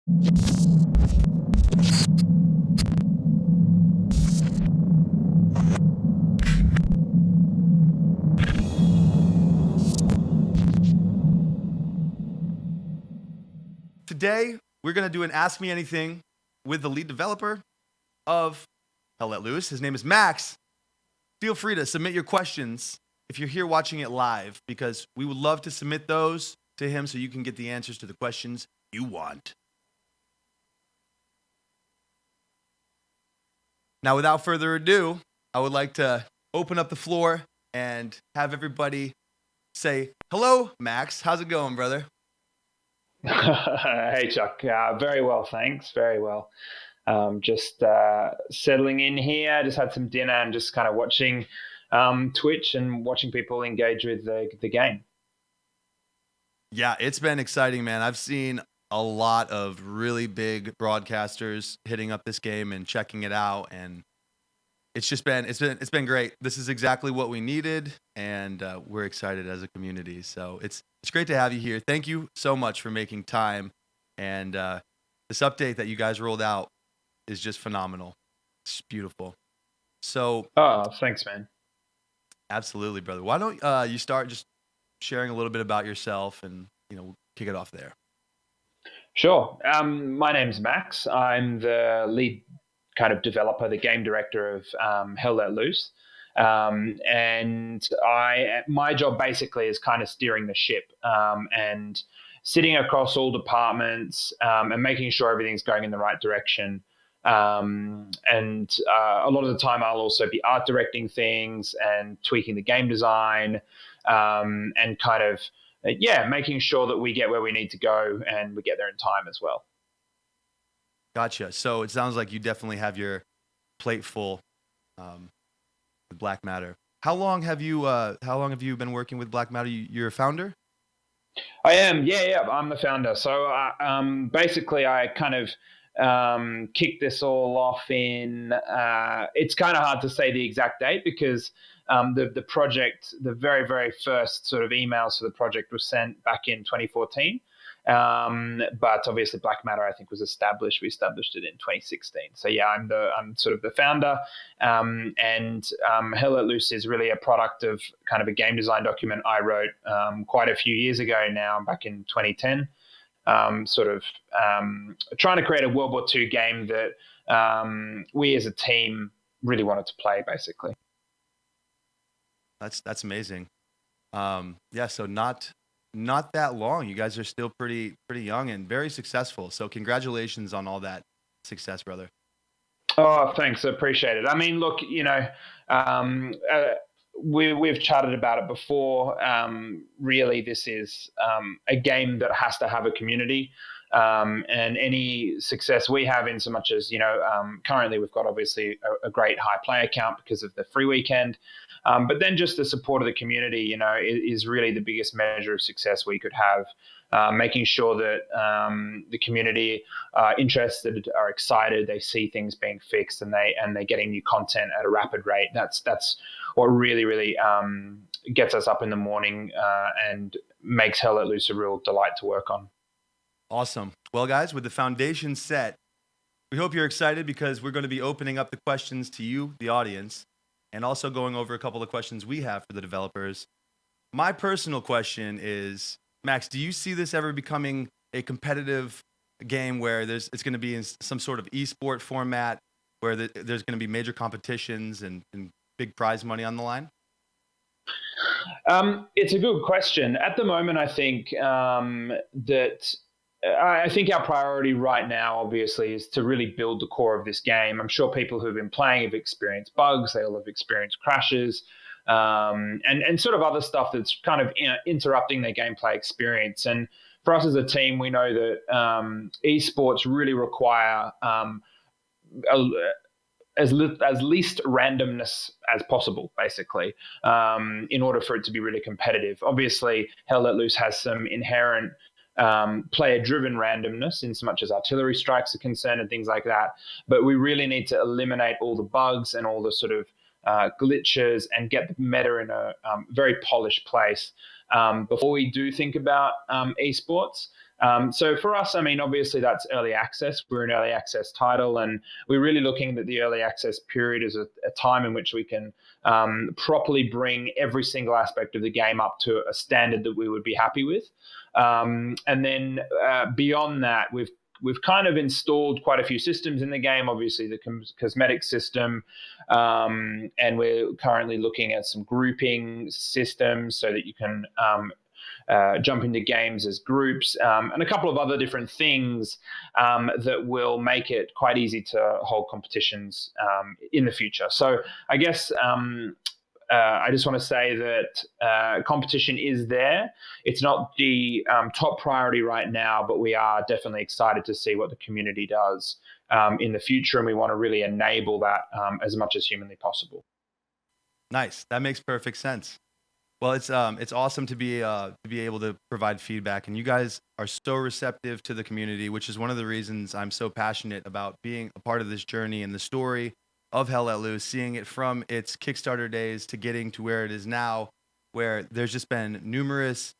Today, we're going to do an Ask Me Anything with the lead developer of Hell Let Loose. His name is Max. Feel free to submit your questions if you're here watching it live, because we would love to submit those to him so you can get the answers to the questions you want. Now, without further ado, I would like to open up the floor and have everybody say, hello, Max. How's it going, brother? Hey, Chuck. Very well, thanks. Very well. Just settling in here. Just had some dinner and just kind of watching Twitch and watching people engage with the game. Yeah, it's been exciting, man. I've seen a lot of really big broadcasters hitting up this game and checking it out, and it's been great. This is exactly what we needed, and we're excited as a community. So it's great to have you here. Thank you so much for making time, and this update that you guys rolled out is just phenomenal. It's beautiful. So, thanks, man. Absolutely, brother. Why don't you start just sharing a little bit about yourself, and we'll kick it off there. Sure. My name's Max. I'm the lead kind of developer, the game director of Hell Let Loose. And my job basically is kind of steering the ship and sitting across all departments and making sure everything's going in the right direction. And a lot of the time I'll also be art directing things and tweaking the game design and kind of, making sure that we get where we need to go and we get there in time as well. Gotcha. So it sounds like you definitely have your plate full with Black Matter. How long have you been working with Black Matter? You're a founder? I am. Yeah. I'm the founder. So basically, I kind of kicked this all off in. It's kind of hard to say the exact date because the project, the very, very first sort of emails for the project was sent back in 2014. But obviously Black Matter, I think, was established. We established it in 2016. So yeah, I'm sort of the founder. And Hell Let Loose is really a product of kind of a game design document I wrote quite a few years ago now, back in 2010. Trying to create a World War II game that we as a team really wanted to play, basically. That's amazing. So not that long. You guys are still pretty young and very successful. So congratulations on all that success, brother. Oh, thanks. I appreciate it. I mean, look, we've chatted about it before. Really, this is a game that has to have a community. And any success we have in so much as, currently we've got obviously a great high player count because of the free weekend. But then just the support of the community, is really the biggest measure of success we could have. Making sure that the community are interested, are excited, they see things being fixed, and they're getting new content at a rapid rate. That's what really, really gets us up in the morning and makes Hell Let Loose a real delight to work on. Awesome. Well, guys, with the foundation set, we hope you're excited because we're going to be opening up the questions to you, the audience, and also going over a couple of questions we have for the developers. My personal question is, Max, do you see this ever becoming a competitive game where it's going to be in some sort of eSport format where there's going to be major competitions and big prize money on the line? It's a good question. At the moment, I think I think our priority right now, obviously, is to really build the core of this game. I'm sure people who've been playing have experienced bugs. They all have experienced crashes and sort of other stuff that's kind of interrupting their gameplay experience. And for us as a team, we know that esports really require as least randomness as possible, basically, in order for it to be really competitive. Obviously, Hell Let Loose has some inherent player-driven randomness in so much as artillery strikes are concerned and things like that. But we really need to eliminate all the bugs and all the sort of glitches and get the meta in a very polished place before we do think about esports. So for us, I mean, obviously that's early access. We're an early access title, and we're really looking at the early access period as a time in which we can properly bring every single aspect of the game up to a standard that we would be happy with. And then beyond that, we've kind of installed quite a few systems in the game, obviously the cosmetic system, and we're currently looking at some grouping systems so that you can jump into games as groups, and a couple of other different things that will make it quite easy to hold competitions in the future. So I guess I just want to say that competition is there. It's not the top priority right now, but we are definitely excited to see what the community does in the future, and we want to really enable that as much as humanly possible. Nice. That makes perfect sense. Well, it's awesome to be able to provide feedback, and you guys are so receptive to the community, which is one of the reasons I'm so passionate about being a part of this journey and the story of Hell Let Loose, seeing it from its Kickstarter days to getting to where it is now, where there's just been numerous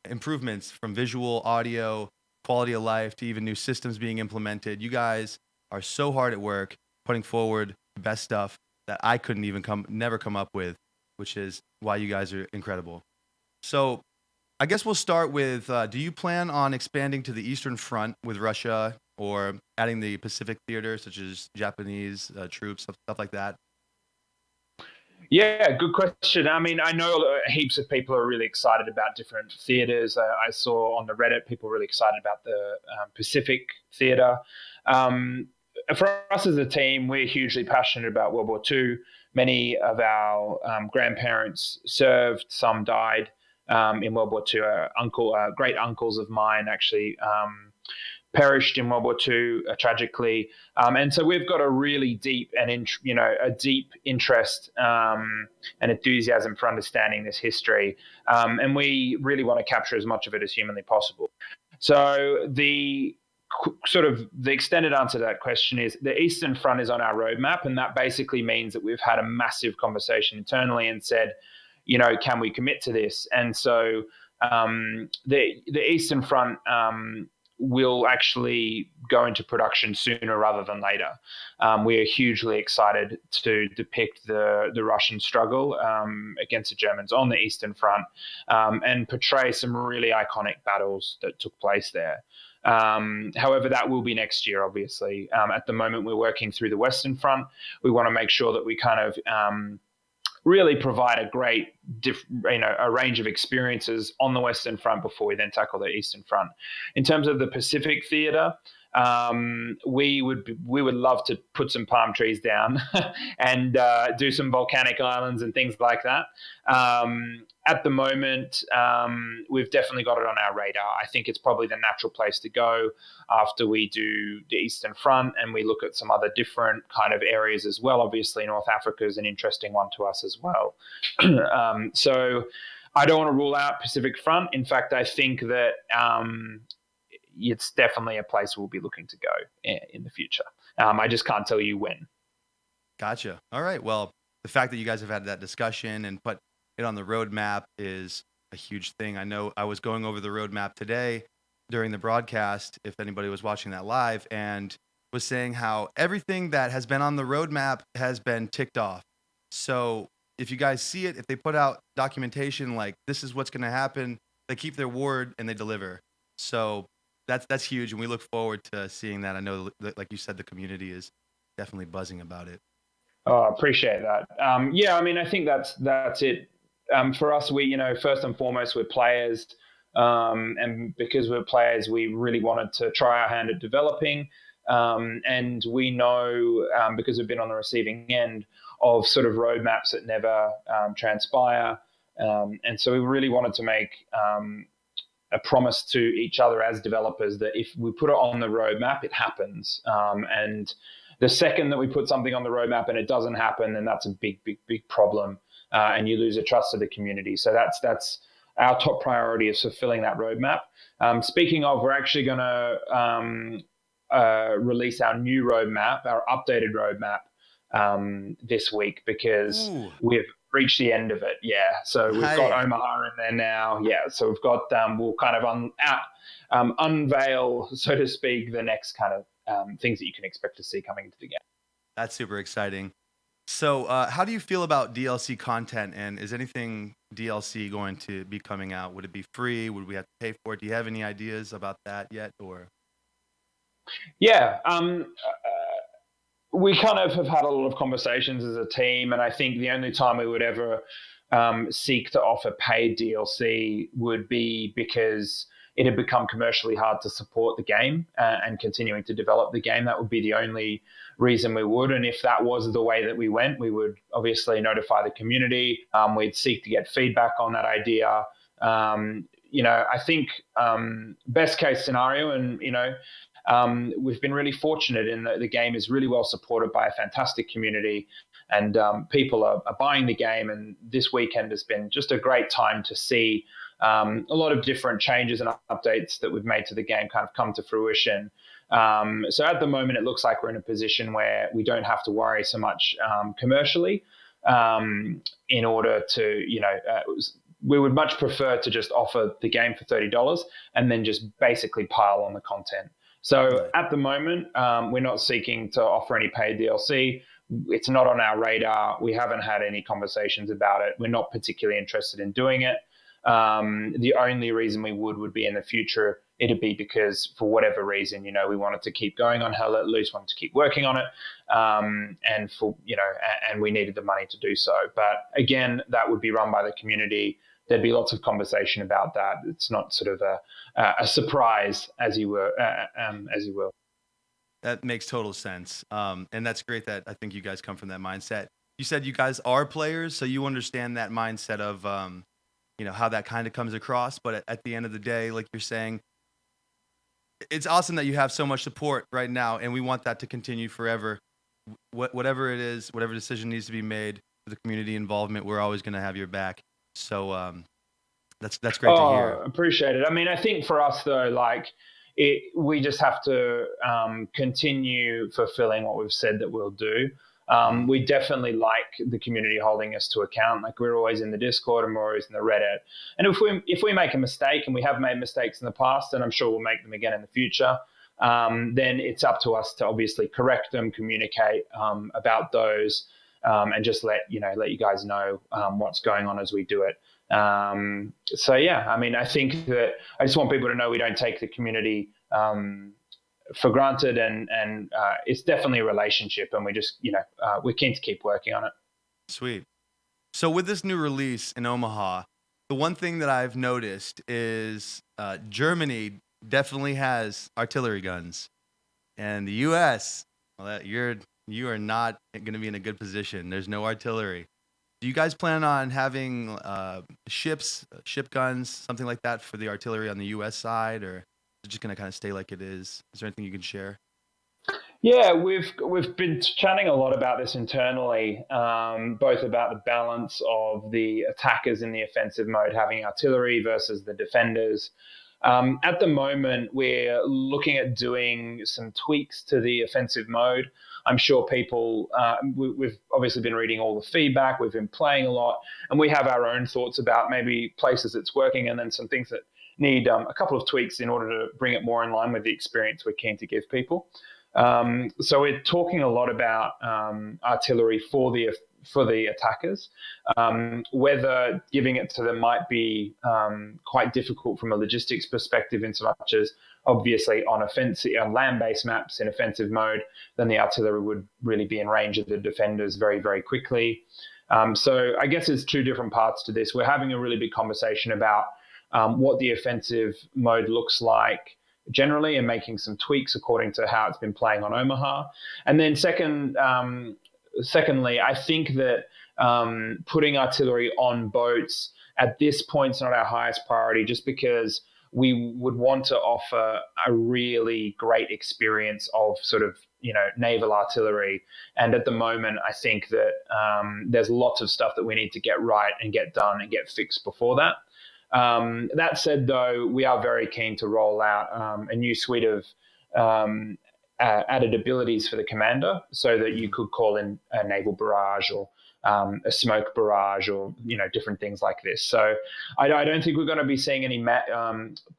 improvements from visual, audio, quality of life to even new systems being implemented. You guys are so hard at work putting forward the best stuff that I couldn't even never come up with, which is why you guys are incredible. So I guess we'll start with, do you plan on expanding to the Eastern Front with Russia or adding the Pacific theater, such as Japanese troops, stuff like that? Yeah, good question. I mean, I know heaps of people are really excited about different theaters. I saw on the Reddit people really excited about the Pacific theater. For us as a team, we're hugely passionate about World War II. Many of our grandparents served, some died in World War II. Great uncles of mine actually perished in World War II tragically, and so we've got a really deep and a deep interest and enthusiasm for understanding this history, and we really want to capture as much of it as humanly possible. So the extended answer to that question is the Eastern Front is on our roadmap, and that basically means that we've had a massive conversation internally and said, can we commit to this? And so the Eastern Front will actually go into production sooner rather than later. We are hugely excited to depict the Russian struggle against the Germans on the Eastern Front and portray some really iconic battles that took place there. However, that will be next year, obviously. At the moment, we're working through the Western Front. We want to make sure that we kind of really provide a great, a range of experiences on the Western Front before we then tackle the Eastern Front. In terms of the Pacific theater, we would love to put some palm trees down and do some volcanic islands and things like that. At the moment, we've definitely got it on our radar. I think it's probably the natural place to go after we do the Eastern Front and we look at some other different kind of areas as well. Obviously, North Africa is an interesting one to us as well. So I don't want to rule out Pacific Front. In fact, I think that it's definitely a place we'll be looking to go in the future. I just can't tell you when. Gotcha. All right. Well, the fact that you guys have had that discussion and put it on the roadmap is a huge thing. I know I was going over the roadmap today during the broadcast, if anybody was watching that live, and was saying how everything that has been on the roadmap has been ticked off. So if you guys see it, if they put out documentation like this is what's going to happen, they keep their word and they deliver. So that's huge, and we look forward to seeing that. I know, like you said, the community is definitely buzzing about it. Oh, appreciate that. Yeah, I mean, I think that's it. For us, we, first and foremost, we're players. And because we're players, we really wanted to try our hand at developing. And we know, because we've been on the receiving end of sort of roadmaps that never transpire. And so we really wanted to make a promise to each other as developers that if we put it on the roadmap, it happens. And the second that we put something on the roadmap and it doesn't happen, then that's a big problem. And you lose the trust of the community. So that's our top priority, is fulfilling that roadmap. Speaking of, we're actually going to release our new roadmap, our updated roadmap this week, because we've reached the end of it. Yeah. So we've got Omaha in there now. Yeah. So we've got, we'll kind of unveil, so to speak, the next kind of things that you can expect to see coming into the game. That's super exciting. So how do you feel about DLC content, and is anything DLC going to be coming out? Would it be free? Would we have to pay for it? Do you have any ideas about that yet? Or yeah, we kind of have had a lot of conversations as a team, and I think the only time we would ever seek to offer paid DLC would be because it had become commercially hard to support the game and continuing to develop the game. That would be the only reason we would. And if that was the way that we went, we would obviously notify the community. We'd seek to get feedback on that idea. I think best case scenario, and we've been really fortunate in that the game is really well supported by a fantastic community, and people are buying the game. And this weekend has been just a great time to see a lot of different changes and updates that we've made to the game kind of come to fruition. So at the moment, it looks like we're in a position where we don't have to worry so much commercially in order to, we would much prefer to just offer the game for $30 and then just basically pile on the content. So at the moment, we're not seeking to offer any paid DLC. It's not on our radar. We haven't had any conversations about it. We're not particularly interested in doing it. The only reason we would be in the future. It'd be because for whatever reason, we wanted to keep going on Hell Let Loose, wanted to keep working on it, and we needed the money to do so. But again, that would be run by the community. There'd be lots of conversation about that. It's not sort of a surprise, as you will. That makes total sense, and that's great that I think you guys come from that mindset. You said you guys are players, so you understand that mindset of how that kind of comes across. But at the end of the day, like you're saying, it's awesome that you have so much support right now, and we want that to continue forever. Whatever it is, whatever decision needs to be made for the community involvement, we're always going to have your back. So that's great to hear. Appreciate it. I mean, I think for us though, we just have to continue fulfilling what we've said that we'll do. We definitely like the community holding us to account. Like, we're always in the Discord and we're always in the Reddit. And if we make a mistake, and we have made mistakes in the past, and I'm sure we'll make them again in the future, then it's up to us to obviously correct them, communicate about those, and just let you guys know what's going on as we do it. So yeah, I mean, I think that I just want people to know we don't take the community for granted, and it's definitely a relationship, and we just we're keen to keep working on it. Sweet. So with this new release in Omaha, the one thing that I've noticed is Germany definitely has artillery guns, and the U.S. well, you are not going to be in a good position. There's no artillery. Do you guys plan on having ship guns, something like that, for the artillery on the U.S. side, or is it just going to kind of stay like it is? Is there anything you can share? Yeah, we've been chatting a lot about this internally, both about the balance of the attackers in the offensive mode having artillery versus the defenders. At the moment, we're looking at doing some tweaks to the offensive mode. I'm sure people, we've obviously been reading all the feedback, we've been playing a lot, and we have our own thoughts about maybe places it's working and then some things that need a couple of tweaks in order to bring it more in line with the experience we're keen to give people. So we're talking a lot about artillery for the attackers. Whether giving it to them might be quite difficult from a logistics perspective, in so much as obviously on land-based maps in offensive mode, then the artillery would really be in range of the defenders very, very quickly. So I guess there's two different parts to this. We're having a really big conversation about what the offensive mode looks like generally, and making some tweaks according to how it's been playing on Omaha. And then secondly, I think that putting artillery on boats at this point is not our highest priority, just because we would want to offer a really great experience of sort of naval artillery. And at the moment, I think that there's lots of stuff that we need to get right and get done and get fixed before that. That said, though, we are very keen to roll out a new suite of added abilities for the commander, so that you could call in a naval barrage or a smoke barrage, or different things like this. So I don't think we're going to be seeing any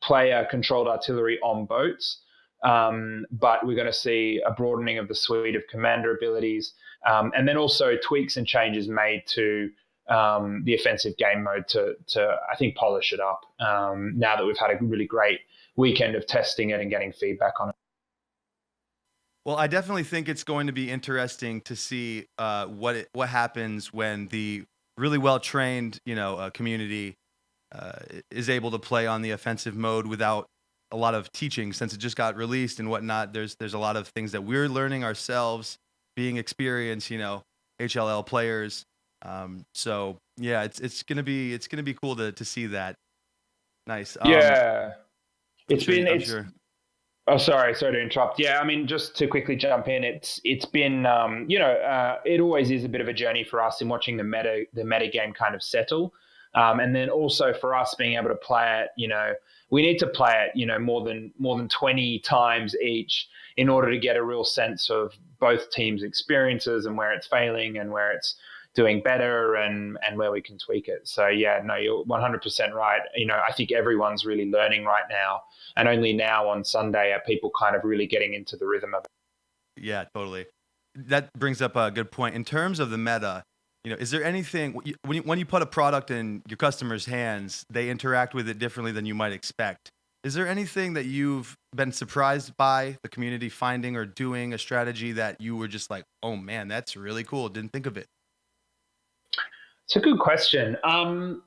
player controlled artillery on boats. But we're going to see a broadening of the suite of commander abilities, and then also tweaks and changes made to the offensive game mode to I think polish it up. Now that we've had a really great weekend of testing it and getting feedback on it. Well, I definitely think it's going to be interesting to see what happens when the really well trained community is able to play on the offensive mode without a lot of teaching, since it just got released and whatnot. There's a lot of things that we're learning ourselves, being experienced, HLL players. So yeah, it's gonna be cool to see that. Nice. Yeah, I'm sure. Oh, sorry to interrupt. Yeah, I mean, just to quickly jump in, it's been it always is a bit of a journey for us in watching the meta game kind of settle, and then also for us being able to play it. We need to play it more than 20 times each in order to get a real sense of both teams' experiences and where it's failing and where it's doing better, and where we can tweak it. So yeah, no, you're 100% right. I think everyone's really learning right now, and only now on Sunday are people kind of really getting into the rhythm of it. Yeah, totally. That brings up a good point. In terms of the meta, is there anything when you put a product in your customers' hands, they interact with it differently than you might expect? Is there anything that you've been surprised by the community finding or doing a strategy that you were just like, oh man, that's really cool, didn't think of it? It's a good question. I'm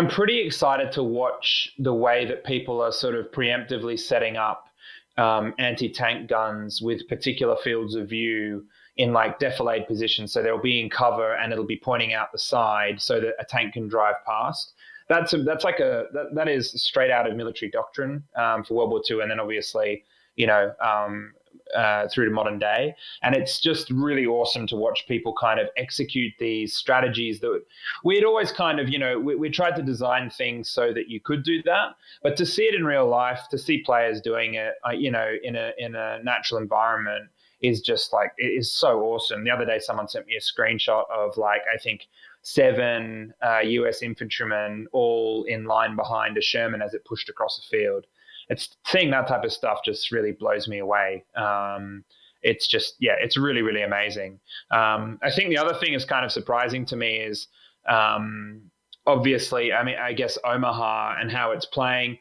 pretty excited to watch the way that people are sort of preemptively setting up anti-tank guns with particular fields of view in like defilade positions. So they'll be in cover and it'll be pointing out the side so that a tank can drive past. That is straight out of military doctrine for World War II, and then obviously through to modern day. And it's just really awesome to watch people kind of execute these strategies that we'd always kind of, we tried to design things so that you could do that, but to see it in real life, to see players doing it, in a natural environment is just like, it is so awesome. The other day, someone sent me a screenshot of like, I think 7 US infantrymen all in line behind a Sherman as it pushed across the field. It's seeing that type of stuff just really blows me away. It's just, yeah, it's really, really amazing. I think the other thing is kind of surprising to me is obviously, I mean, I guess Omaha and how it's playing.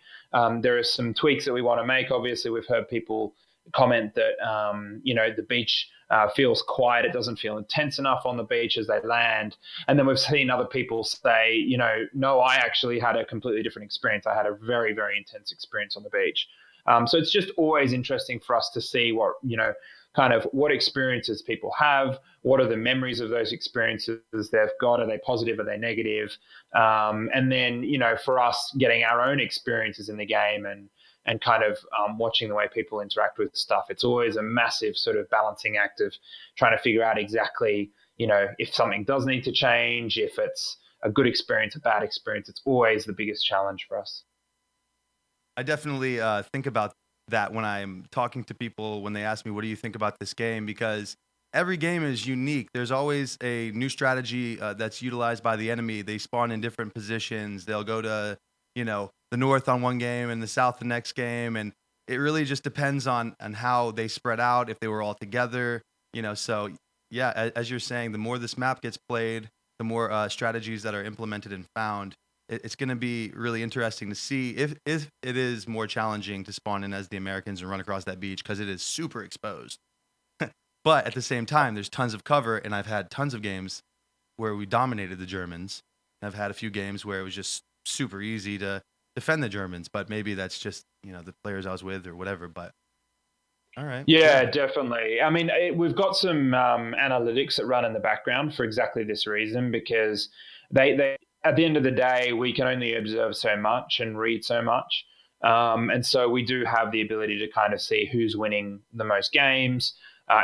There are some tweaks that we want to make. Obviously, we've heard people comment that, the beach feels quiet. It doesn't feel intense enough on the beach as they land. And then we've seen other people say, no, I actually had a completely different experience. I had a very, very intense experience on the beach. So it's just always interesting for us to see what, kind of what experiences people have, what are the memories of those experiences they've got, are they positive, are they negative? And then, for us getting our own experiences in the game and kind of watching the way people interact with stuff. It's always a massive sort of balancing act of trying to figure out exactly, if something does need to change, if it's a good experience, a bad experience. It's always the biggest challenge for us. I definitely think about that when I'm talking to people when they ask me, what do you think about this game? Because every game is unique. There's always a new strategy that's utilized by the enemy. They spawn in different positions. They'll go to, the north on one game and the south the next game. And it really just depends on how they spread out, if they were all together, so yeah, as you're saying, the more this map gets played, the more strategies that are implemented and found. It's going to be really interesting to see if it is more challenging to spawn in as the Americans and run across that beach, because it is super exposed. But at the same time, there's tons of cover, and I've had tons of games where we dominated the Germans. I've had a few games where it was just super easy to defend the Germans, but maybe that's just, the players I was with or whatever. But all right. Yeah, definitely. I mean, we've got some analytics that run in the background for exactly this reason, because they at the end of the day, we can only observe so much and read so much. And so we do have the ability to kind of see who's winning the most games.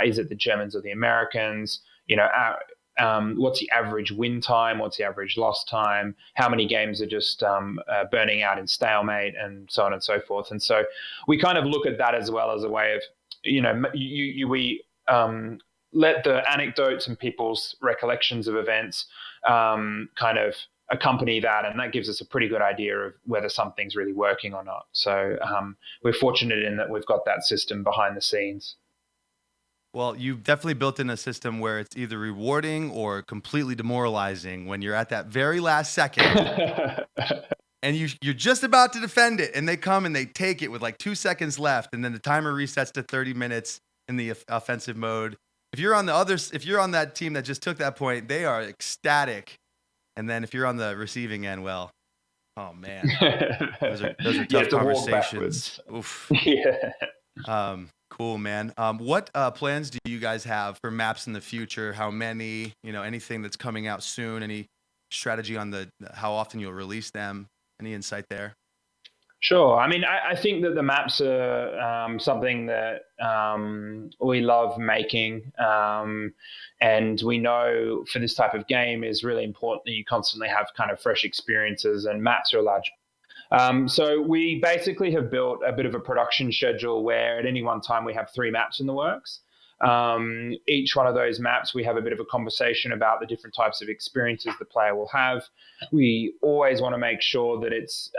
Is it the Germans or the Americans? What's the average win time? What's the average loss time? How many games are just burning out in stalemate, and so on and so forth. And so we kind of look at that as well as a way of, we let the anecdotes and people's recollections of events kind of accompany that, and that gives us a pretty good idea of whether something's really working or not. So we're fortunate in that we've got that system behind the scenes. Well, you've definitely built in a system where it's either rewarding or completely demoralizing when you're at that very last second and you're just about to defend it, and they come and they take it with like 2 seconds left, and then the timer resets to 30 minutes in the offensive mode. If you're on that team that just took that point, they are ecstatic. And then if you're on the receiving end, well, oh man, those are tough conversations. Oof. Yeah. Cool, man. What plans do you guys have for maps in the future? How many? Anything that's coming out soon? Any strategy on how often you'll release them? Any insight there? Sure. I mean, I think that the maps are something that we love making. And we know for this type of game is really important that you constantly have kind of fresh experiences, and maps are a large. So we basically have built a bit of a production schedule where at any one time we have 3 maps in the works. Each one of those maps, we have a bit of a conversation about the different types of experiences the player will have. We always want to make sure that it's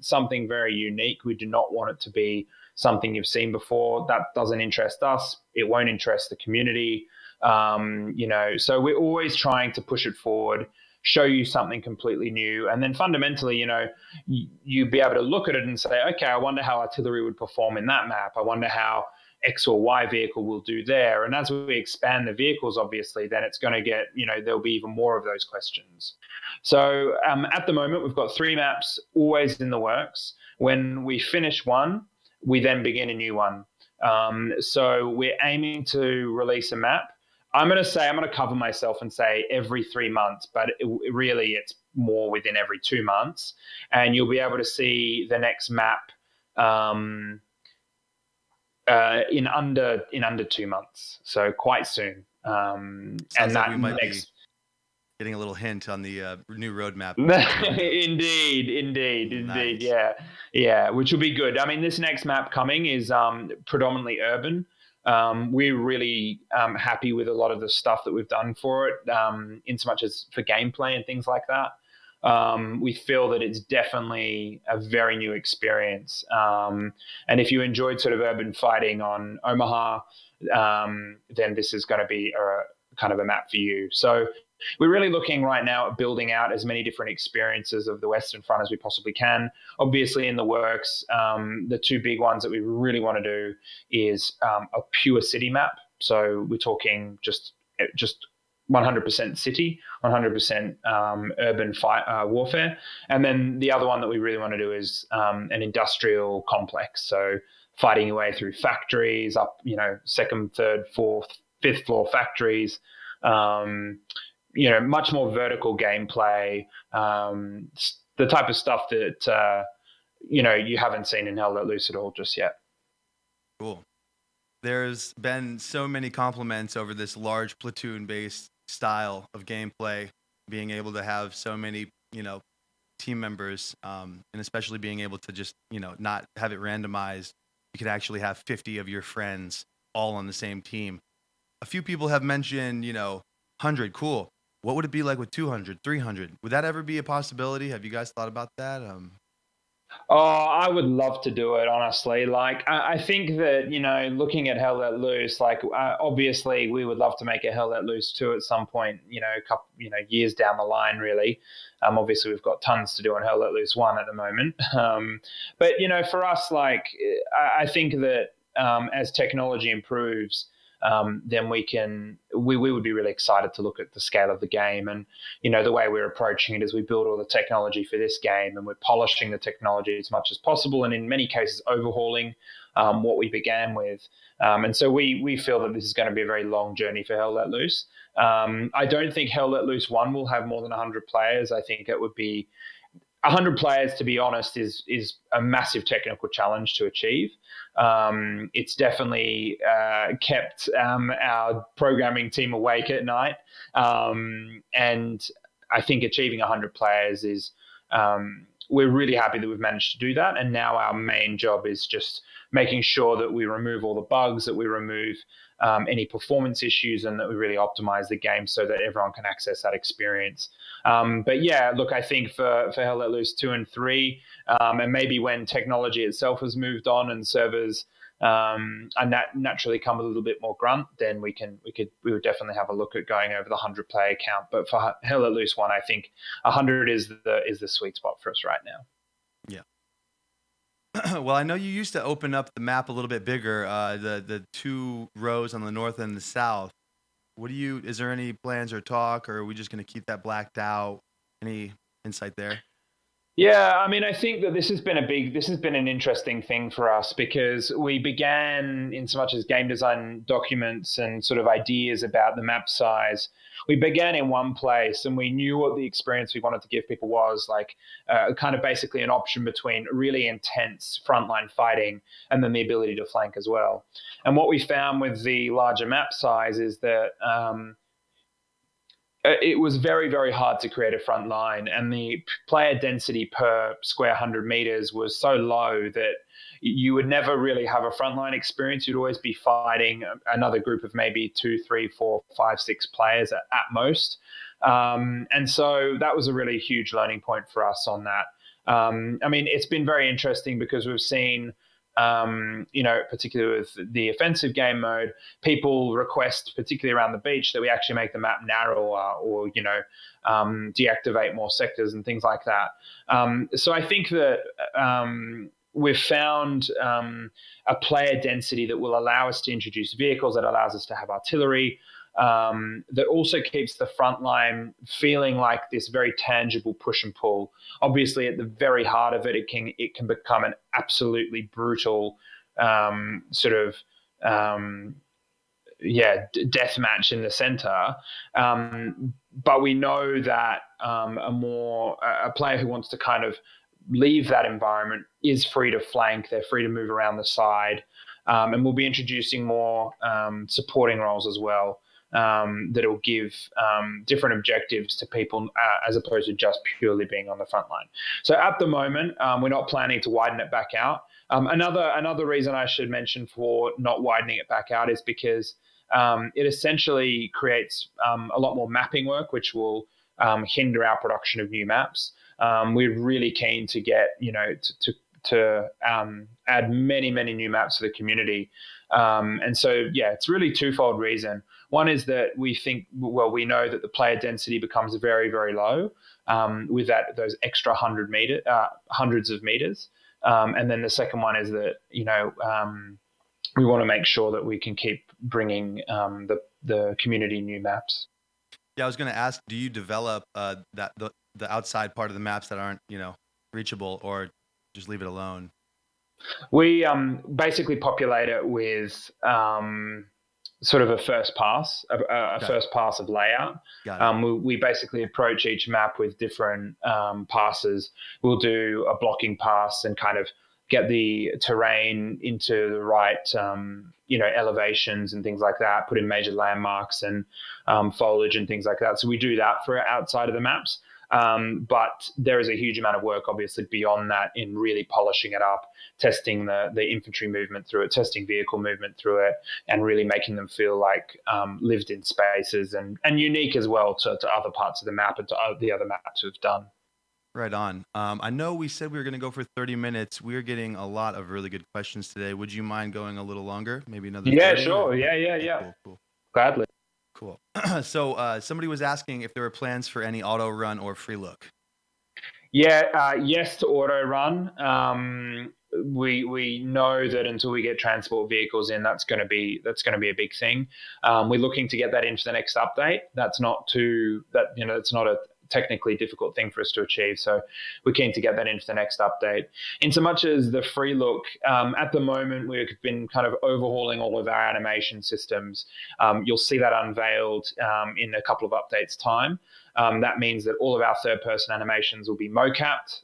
something very unique. We do not want it to be something you've seen before. That doesn't interest us. It won't interest the community. So we're always trying to push it forward, show you something completely new, and then fundamentally, you'd be able to look at it and say, okay, I wonder how artillery would perform in that map. I wonder how X or Y vehicle will do there. And as we expand the vehicles, obviously, then it's going to get, there'll be even more of those questions. So at the moment, we've got 3 maps always in the works. When we finish one, we then begin a new one. So we're aiming to release a map. I'm going to cover myself and say every 3 months, but really it's more within every 2 months. And you'll be able to see the next map in under 2 months, so quite soon. And like we might be getting a little hint on the new roadmap. Indeed, nice. Yeah, which will be good. I mean, this next map coming is predominantly urban. We're really happy with a lot of the stuff that we've done for it, in so much as for gameplay and things like that. We feel that it's definitely a very new experience. And if you enjoyed sort of urban fighting on Omaha, then this is going to be kind of a map for you. So we're really looking right now at building out as many different experiences of the Western Front as we possibly can. Obviously in the works, the 2 big ones that we really want to do is a pure city map. So we're talking just 100% city, 100% urban warfare. And then the other one that we really want to do is an industrial complex. So fighting your way through factories, up, 2nd, 3rd, 4th, 5th floor factories, much more vertical gameplay, the type of stuff that, you haven't seen in Hell Let Loose at all just yet. Cool. There's been so many compliments over this large platoon-based style of gameplay, being able to have so many, team members, and especially being able to just, not have it randomized. You could actually have 50 of your friends all on the same team. A few people have mentioned, 100, cool. What would it be like with 200, 300? Would that ever be a possibility? Have you guys thought about that? Oh, I would love to do it, honestly. Like, I think that, looking at Hell Let Loose, like, obviously we would love to make a Hell Let Loose 2 at some point, a couple, years down the line, really. Obviously we've got tons to do on Hell Let Loose 1 at the moment. But, for us, like, I think that as technology improves, then we would be really excited to look at the scale of the game. And, the way we're approaching it is we build all the technology for this game, and we're polishing the technology as much as possible, and in many cases overhauling what we began with. And so we feel that this is going to be a very long journey for Hell Let Loose. I don't think Hell Let Loose 1 will have more than 100 players. I think it would be 100 players, to be honest, is a massive technical challenge to achieve. It's definitely kept our programming team awake at night. And I think achieving 100 players is, we're really happy that we've managed to do that. And now our main job is just making sure that we remove all the bugs, that we remove any performance issues, and that we really optimize the game so that everyone can access that experience. But yeah, look, I think for Hell Let Loose 2 and 3, and maybe when technology itself has moved on and servers and that naturally come a little bit more grunt, then we would definitely have a look at going over the 100-player count. But for Hell Let Loose 1, I think 100 is the sweet spot for us right now. Yeah. Well, I know you used to open up the map a little bit bigger, the 2 rows on the north and the south. Is there any plans or talk, or are we just going to keep that blacked out? Any insight there? Yeah, I mean, I think that this has been an interesting thing for us, because we began, in so much as game design documents and sort of ideas about the map size, we began in one place, and we knew what the experience we wanted to give people was, like kind of basically an option between really intense frontline fighting and then the ability to flank as well. And what we found with the larger map size is that it was very, very hard to create a front line, and the player density per square 100 meters was so low that you would never really have a frontline experience. You'd always be fighting another group of maybe 2, 3, 4, 5, 6 players at most. And so that was a really huge learning point for us on that. I mean, it's been very interesting because we've seen, particularly with the offensive game mode, people request, particularly around the beach, that we actually make the map narrower, or deactivate more sectors and things like that. So I think that we've found a player density that will allow us to introduce vehicles, that allows us to have artillery, that also keeps the front line feeling like this very tangible push and pull. Obviously, at the very heart of it, it can become an absolutely brutal death match in the center. But we know that a player who wants to kind of leave that environment is free to flank. They're free to move around the side, and we'll be introducing more supporting roles as well. That'll give different objectives to people as opposed to just purely being on the front line. So at the moment, we're not planning to widen it back out. Another reason I should mention for not widening it back out is because it essentially creates a lot more mapping work, which will hinder our production of new maps. We're really keen to get, to add many, many new maps to the community. And so, yeah, it's really twofold reason. One is that we know that the player density becomes very, very low with those extra hundreds of meters. And then the second one is that, we want to make sure that we can keep bringing the community new maps. Yeah, I was going to ask, do you develop the outside part of the maps that aren't, reachable, or just leave it alone? We basically populate it with sort of a first pass, first pass of layout. We basically approach each map with different passes. We'll do a blocking pass and kind of get the terrain into the right, elevations and things like that, put in major landmarks and foliage and things like that. So we do that for outside of the maps. But there is a huge amount of work, obviously, beyond that in really polishing it up, testing the infantry movement through it, testing vehicle movement through it, and really making them feel like lived in spaces and unique as well to other parts of the map and to the other maps we've done. Right on. I know we said we were going to go for 30 minutes. We're getting a lot of really good questions today. Would you mind going a little longer? Maybe another 30? Yeah, sure. Yeah. Cool. Gladly. Cool. So somebody was asking if there were plans for any Autorun or Freelook. Yeah, yes to Autorun. We know that until we get transport vehicles in, that's going to be a big thing. We're looking to get that into the next update. It's not a technically difficult thing for us to achieve. So we're keen to get that into the next update. In so much as the Freelook, at the moment, we've been kind of overhauling all of our animation systems. You'll see that unveiled in a couple of updates' time. That means that all of our third-person animations will be mocapped.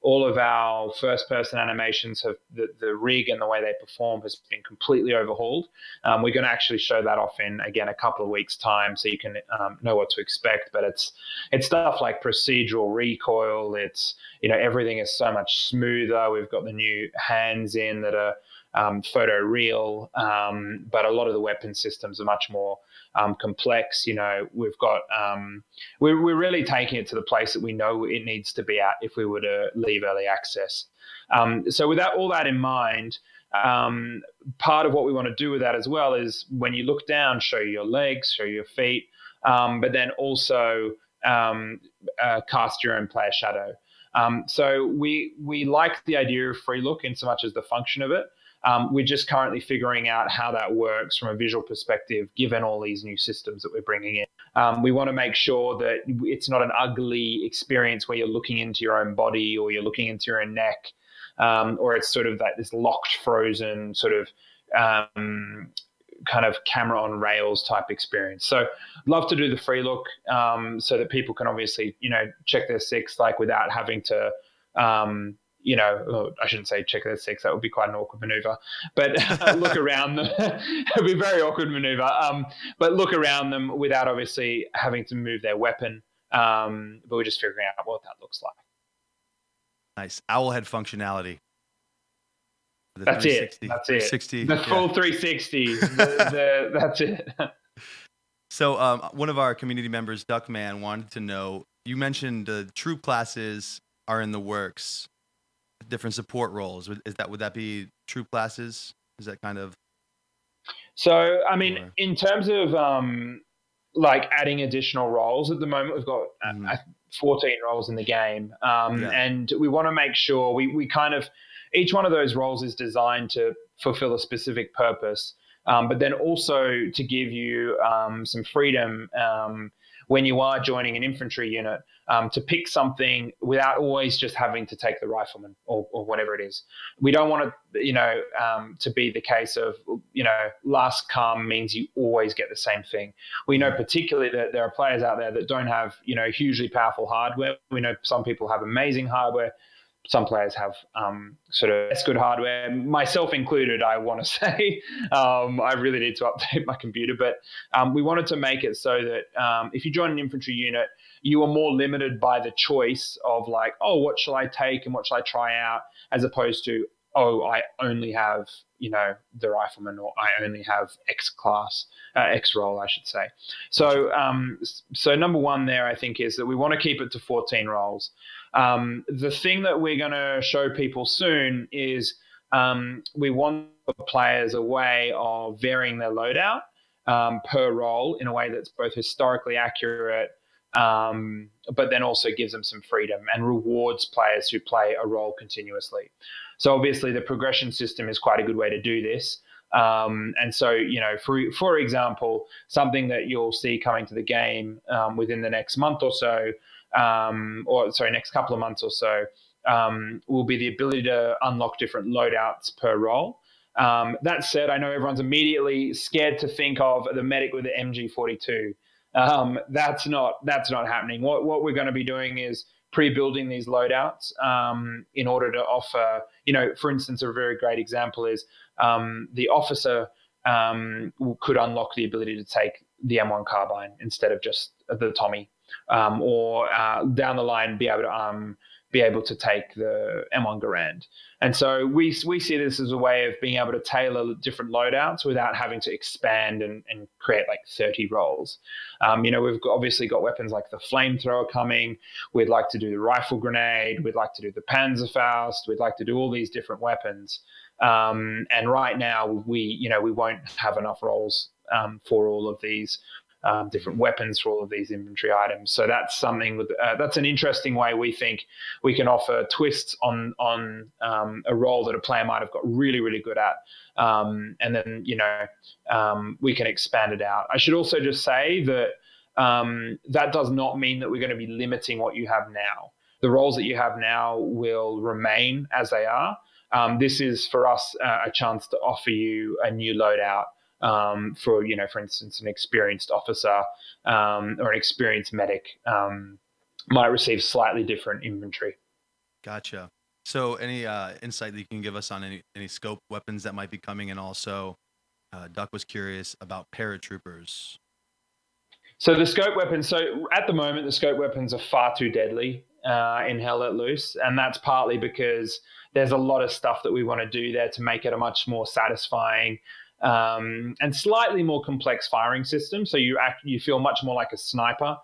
All of our first-person animations have the rig and the way they perform has been completely overhauled. We're going to actually show that off in, again, a couple of weeks' time, so you can know what to expect. But it's stuff like procedural recoil. It's, everything is so much smoother. We've got the new hands in that are photo real, but a lot of the weapon systems are much more complex. We've got we're really taking it to the place that we know it needs to be at if we were to leave early access. So with all that in mind, part of what we want to do with that as well is when you look down, show your legs, show your feet, but then also cast your own player shadow. So we like the idea of Freelook in so much as the function of it. We're just currently figuring out how that works from a visual perspective, given all these new systems that we're bringing in. We want to make sure that it's not an ugly experience where you're looking into your own body or you're looking into your own neck, or it's sort of this locked, frozen sort of kind of camera on rails type experience. So love to do the Freelook so that people can obviously, check their six without having to I shouldn't say check their six. That would be quite an awkward maneuver. But look around them. It would be a very awkward maneuver. But look around them without obviously having to move their weapon. But we're just figuring out what that looks like. Nice. Owlhead functionality. That's it. That's it. 360. The full 360. That's it. So one of our community members, Duckman, wanted to know, you mentioned the troop classes are in the works. Different support roles. Would that be troop classes? Is that kind of? So I mean, in terms of adding additional roles, at the moment we've got 14 roles in the game, and we want to make sure we kind of each one of those roles is designed to fulfill a specific purpose, but then also to give you some freedom when you are joining an infantry unit to pick something without always just having to take the rifleman or whatever it is. We don't want it, to be the case of, last come means you always get the same thing. We know particularly that there are players out there that don't have, hugely powerful hardware. We know some people have amazing hardware. Some players have sort of less good hardware, myself included, I want to say. I really need to update my computer. But we wanted to make it so that if you join an infantry unit, you are more limited by the choice of what shall I take and what shall I try out, as opposed to, I only have, the rifleman, or I only have X class, X role, I should say. So, so number one there, I think, is that we want to keep it to 14 roles. The thing that we're going to show people soon is we want players a way of varying their loadout per role in a way that's both historically accurate, but then also gives them some freedom and rewards players who play a role continuously. So obviously the progression system is quite a good way to do this. And so, for example, something that you'll see coming to the game within the next month or so, next couple of months or so, will be the ability to unlock different loadouts per role. That said, I know everyone's immediately scared to think of the medic with the MG42. That's not happening. What we're going to be doing is pre-building these loadouts in order to offer, for instance, a very great example is the officer could unlock the ability to take the M1 carbine instead of just the Tommy, or down the line be able to take the M1 Garand. And so we see this as a way of being able to tailor different loadouts without having to expand and create 30 roles. We've obviously got weapons like the flamethrower coming. We'd like to do the rifle grenade. We'd like to do the Panzerfaust. We'd like to do all these different weapons. And right now we won't have enough roles for all of these different weapons for all of these inventory items. So that's something that's an interesting way we think we can offer twists on a role that a player might have got really, really good at. And then, we can expand it out. I should also just say that that does not mean that we're going to be limiting what you have now. The roles that you have now will remain as they are. This is for us a chance to offer you a new loadout for, for instance, an experienced officer or an experienced medic might receive slightly different inventory. Gotcha. So any insight that you can give us on any scope weapons that might be coming? And also, Duck was curious about paratroopers. So the scope weapons, so at the moment, the scope weapons are far too deadly in Hell Let Loose. And that's partly because there's a lot of stuff that we want to do there to make it a much more satisfying and slightly more complex firing system. So you feel much more like a sniper.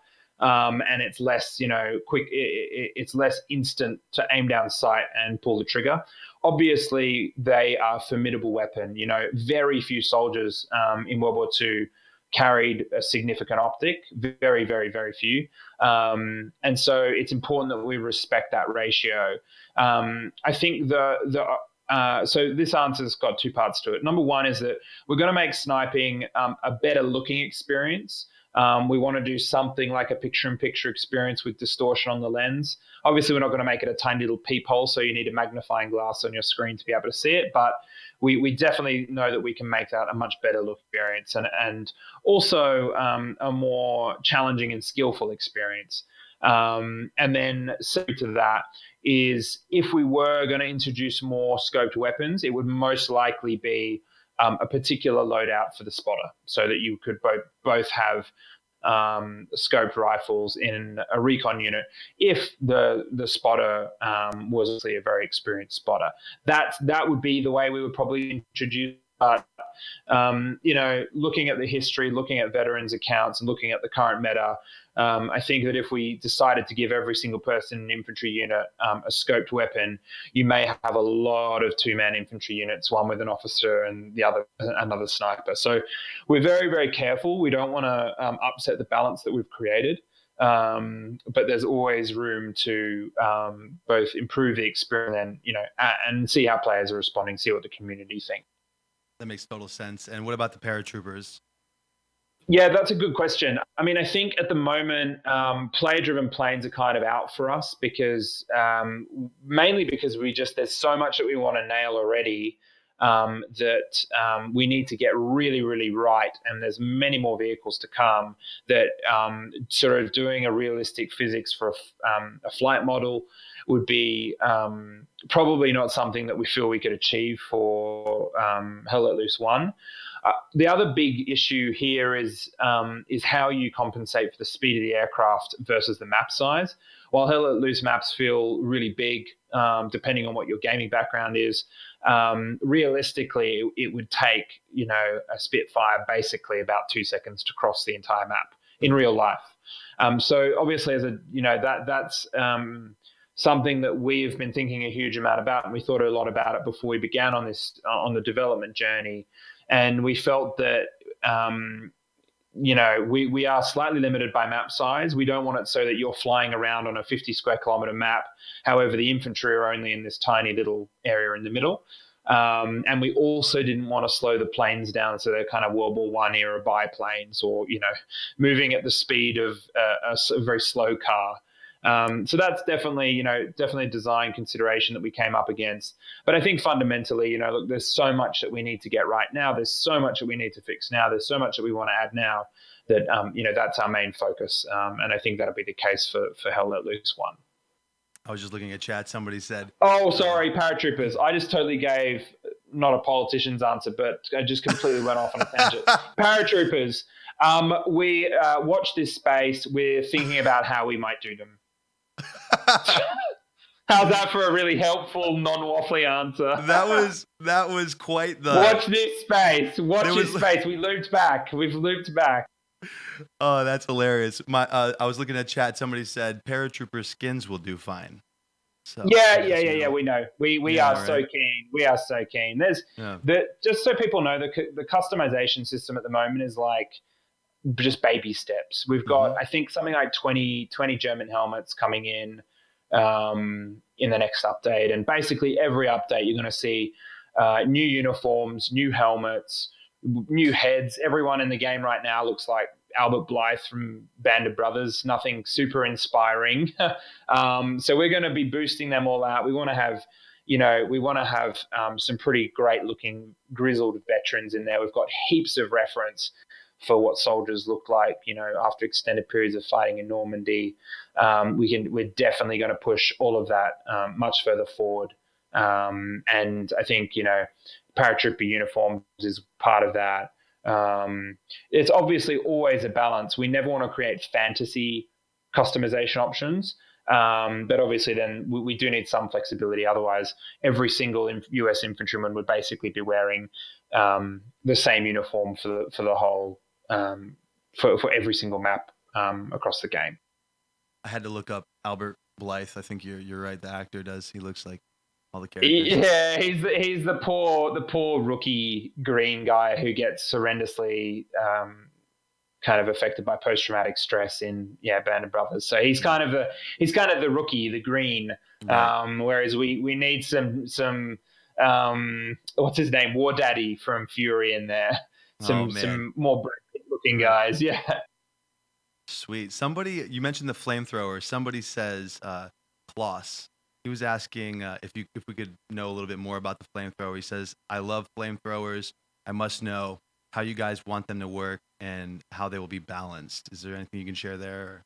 And it's less, quick. It's less instant to aim down sight and pull the trigger. Obviously, they are a formidable weapon. Very few soldiers in World War II carried a significant optic. Very, very, very few. And so it's important that we respect that ratio. I think so this answer's got two parts to it. Number one is that we're going to make sniping a better looking experience. We want to do something like a picture-in-picture experience with distortion on the lens. Obviously, we're not going to make it a tiny little peephole, so you need a magnifying glass on your screen to be able to see it. But we definitely know that we can make that a much better look experience and also a more challenging and skillful experience. And then second to that is if we were going to introduce more scoped weapons, it would most likely be a particular loadout for the spotter, so that you could both have scoped rifles in a recon unit if the spotter was actually a very experienced spotter. That would be the way we would probably introduce. But looking at the history, looking at veterans accounts, and looking at the current meta, I think that if we decided to give every single person in an infantry unit a scoped weapon, you may have a lot of two-man infantry units, one with an officer and the other another sniper. So we're very, very careful. We don't want to upset the balance that we've created. But there's always room to both improve the experience and see how players are responding, see what the community thinks. That makes total sense. And what about the paratroopers? Yeah, that's a good question. I mean, I think at the moment, player-driven planes are kind of out for us because mainly because there's so much that we want to nail already that we need to get really, really right. And there's many more vehicles to come that sort of doing a realistic physics for a flight model would be probably not something that we feel we could achieve for Hell Let Loose 1. The other big issue here is how you compensate for the speed of the aircraft versus the map size. While Hell Let Loose maps feel really big, depending on what your gaming background is, realistically, it would take a Spitfire basically about 2 seconds to cross the entire map in real life. So obviously, that's something that we've been thinking a huge amount about, and we thought a lot about it before we began on the development journey. And we felt that, we are slightly limited by map size. We don't want it so that you're flying around on a 50 square kilometer map. However, the infantry are only in this tiny little area in the middle. And we also didn't want to slow the planes down so they're kind of World War I era biplanes or, moving at the speed of a very slow car. So that's definitely a design consideration that we came up against. But I think fundamentally, look, there's so much that we need to get right now. There's so much that we need to fix now. There's so much that we want to add now that, that's our main focus. And I think that'll be the case for Hell Let Loose 1. I was just looking at chat. Somebody said, "Oh, sorry, paratroopers." I just totally gave not a politician's answer, but I just completely went off on a tangent. Paratroopers. We watch this space. We're thinking about how we might do them. How's that for a really helpful, non-waffly answer? That was quite the. Watch this space. Watch this space. We looped back. We've looped back. Oh, that's hilarious. I was looking at chat. Somebody said paratrooper skins will do fine. So yeah. We know. We are right. So keen. We are so keen. There's just so people know the customization system at the moment is like just baby steps. We've got I think something like 20 German helmets coming in the next update, and basically every update you're going to see new uniforms, new helmets, new heads. Everyone in the game right now looks like Albert Blythe from Band of Brothers. Nothing super inspiring. So we're going to be boosting them all out. We want to have we want to have some pretty great looking grizzled veterans in there. We've got heaps of reference for what soldiers look like, after extended periods of fighting in Normandy. We're definitely going to push all of that much further forward. And I think, paratrooper uniforms is part of that. It's obviously always a balance. We never want to create fantasy customization options. But obviously then we do need some flexibility. Otherwise, every single US infantryman would basically be wearing the same uniform for the whole, for every single map across the game. I had to look up Albert Blythe. I think you're right. The actor does. He looks like all the characters. Yeah, he's the poor rookie green guy who gets horrendously kind of affected by post-traumatic stress in Band of Brothers. So he's kind of the rookie, the green. Right. Whereas we need some what's his name, War Daddy from Fury in there. Some more looking guys. Yeah. Sweet. Somebody, you mentioned the flamethrower. Somebody says Kloss. He was asking if we could know a little bit more about the flamethrower. He says, I love flamethrowers. I must know how you guys want them to work and how they will be balanced. Is there anything you can share there?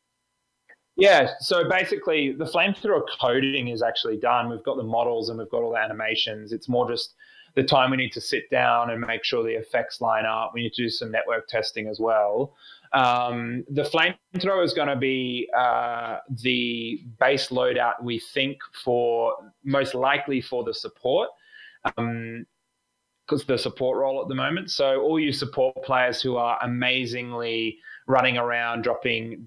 Yeah, so basically the flamethrower coding is actually done. We've got the models and we've got all the animations. It's more just the time we need to sit down and make sure the effects line up. We need to do some network testing as well. The flamethrower is going to be the base loadout, we think, for most likely for the support. Because the support role at the moment. So all you support players who are amazingly running around, dropping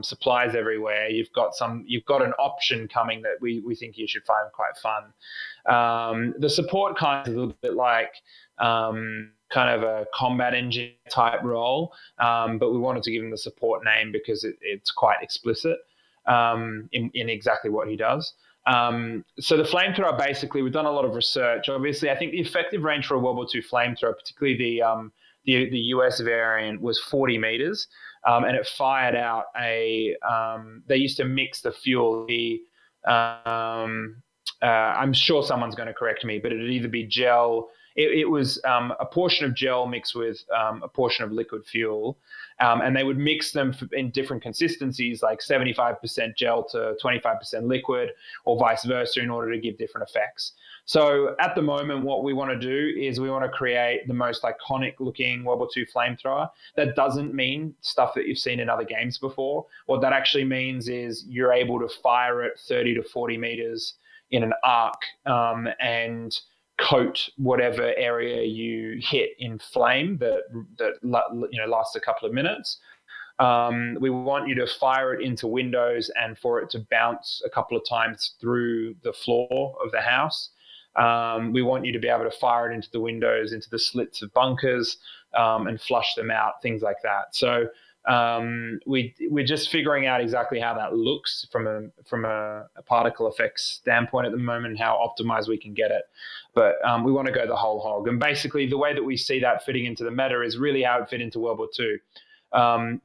supplies everywhere, you've got an option coming that we think you should find quite fun. The support kind of a little bit like kind of a combat engineer type role, but we wanted to give him the support name because it's quite explicit in exactly what he does. So the flamethrower, basically, we've done a lot of research. Obviously, I think the effective range for a World War II flamethrower, particularly the US variant, was 40 meters, and it fired out they used to mix the fuel. I'm sure someone's going to correct me, but it'd either be gel. It was a portion of gel mixed with a portion of liquid fuel, and they would mix them in different consistencies, like 75% gel to 25% liquid, or vice versa, in order to give different effects. So at the moment, what we want to do is we want to create the most iconic looking World War II flamethrower. That doesn't mean stuff that you've seen in other games before. What that actually means is you're able to fire it 30 to 40 meters in an arc, and coat whatever area you hit in flame that lasts a couple of minutes. We want you to fire it into windows and for it to bounce a couple of times through the floor of the house. We want you to be able to fire it into the windows, into the slits of bunkers, and flush them out, things like that. So we're just figuring out exactly how that looks from a particle effects standpoint at the moment, how optimized we can get it. But we want to go the whole hog. And basically the way that we see that fitting into the meta is really how it fit into World War II.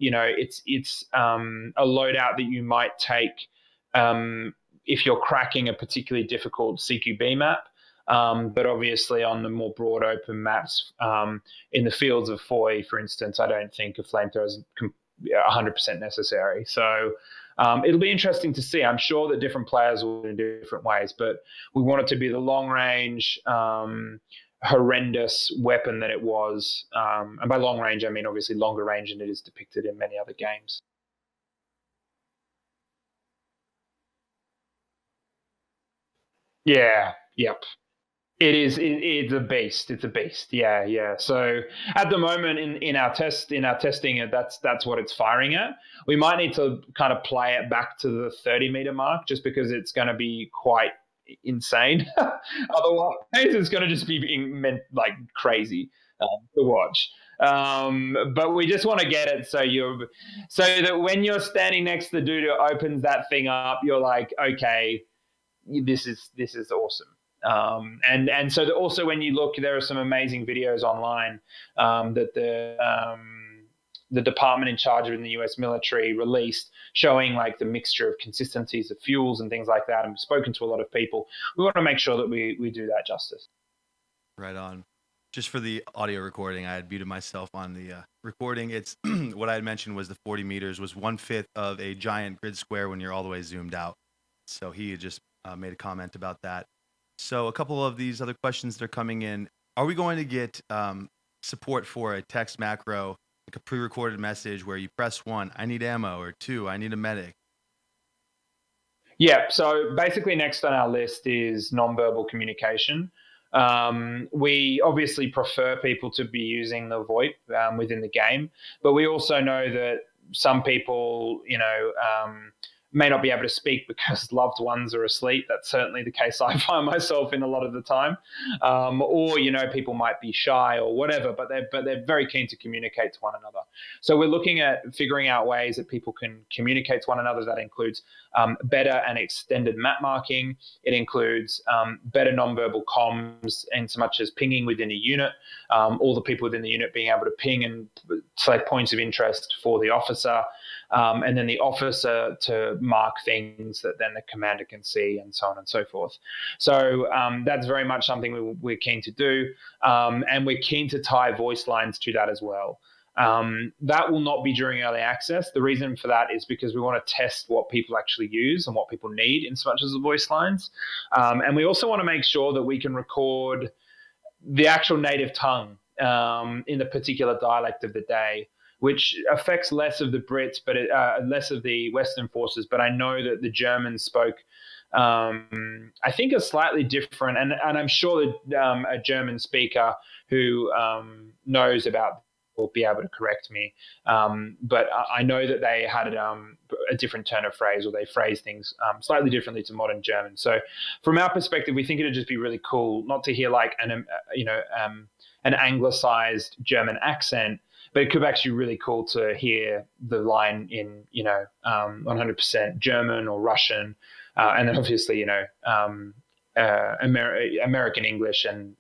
It's a loadout that you might take if you're cracking a particularly difficult CQB map. But obviously on the more broad open maps, in the fields of FOI, for instance, I don't think a flamethrower is 100% necessary. So it'll be interesting to see. I'm sure that different players will do it different ways, but we want it to be the long range, horrendous weapon that it was. And by long range, I mean obviously longer range than it is depicted in many other games. Yeah, yep. It's a beast. It's a beast. Yeah. So at the moment in our testing, that's what it's firing at. We might need to kind of play it back to the 30-meter mark, just because it's going to be quite insane. Otherwise, it's going to just be like crazy to watch. But we just want to get it so that when you're standing next to the dude who opens that thing up, you're like, okay, this is awesome. And so also when you look, there are some amazing videos online that the department in charge of it in the US military released, showing like the mixture of consistencies of fuels and things like that. And we've spoken to a lot of people. We want to make sure that we do that justice. Right on. Just for the audio recording, I had muted myself on the recording. It's what I had mentioned was the 40 meters was 1/5 of a giant grid square when you're all the way zoomed out. So he had just made a comment about that. So a couple of these other questions that are coming in. Are we going to get support for a text macro, like a pre-recorded message where you press 1, I need ammo, or 2, I need a medic? Yeah, so basically next on our list is nonverbal communication. We obviously prefer people to be using the VoIP within the game, but we also know that some people, may not be able to speak because loved ones are asleep. That's certainly the case I find myself in a lot of the time. Or people might be shy or whatever, but they're very keen to communicate to one another. So we're looking at figuring out ways that people can communicate to one another. That includes better and extended map marking. It includes better nonverbal comms, in so much as pinging within a unit. All the people within the unit being able to ping and select points of interest for the officer. And then the officer to mark things that then the commander can see, and so on and so forth. So that's very much something we're keen to do. And we're keen to tie voice lines to that as well. That will not be during early access. The reason for that is because we want to test what people actually use and what people need in so much as the voice lines. And we also want to make sure that we can record the actual native tongue in the particular dialect of the day, which affects less of the Brits, but less of the Western forces. But I know that the Germans spoke, I think, a slightly different, and I'm sure that a German speaker who knows about will be able to correct me. But I know that they had a different turn of phrase, or they phrase things slightly differently to modern German. So from our perspective, we think it'd just be really cool not to hear like an anglicized German accent, but it could be actually really cool to hear the line in 100% German or Russian, and then obviously American English and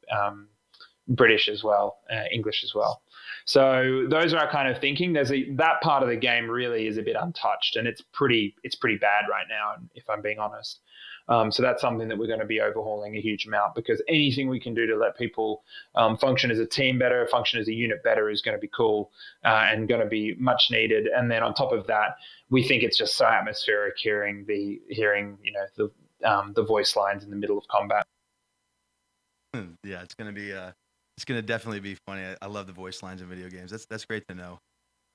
British as well, English as well. So those are our kind of thinking. That part of the game really is a bit untouched, and it's pretty bad right now, if I'm being honest. So that's something that we're going to be overhauling a huge amount, because anything we can do to let people function as a team better, function as a unit better, is going to be cool and going to be much needed. And then on top of that, we think it's just so atmospheric hearing the voice lines in the middle of combat. Yeah, it's going to definitely be funny. I love the voice lines in video games. That's great to know.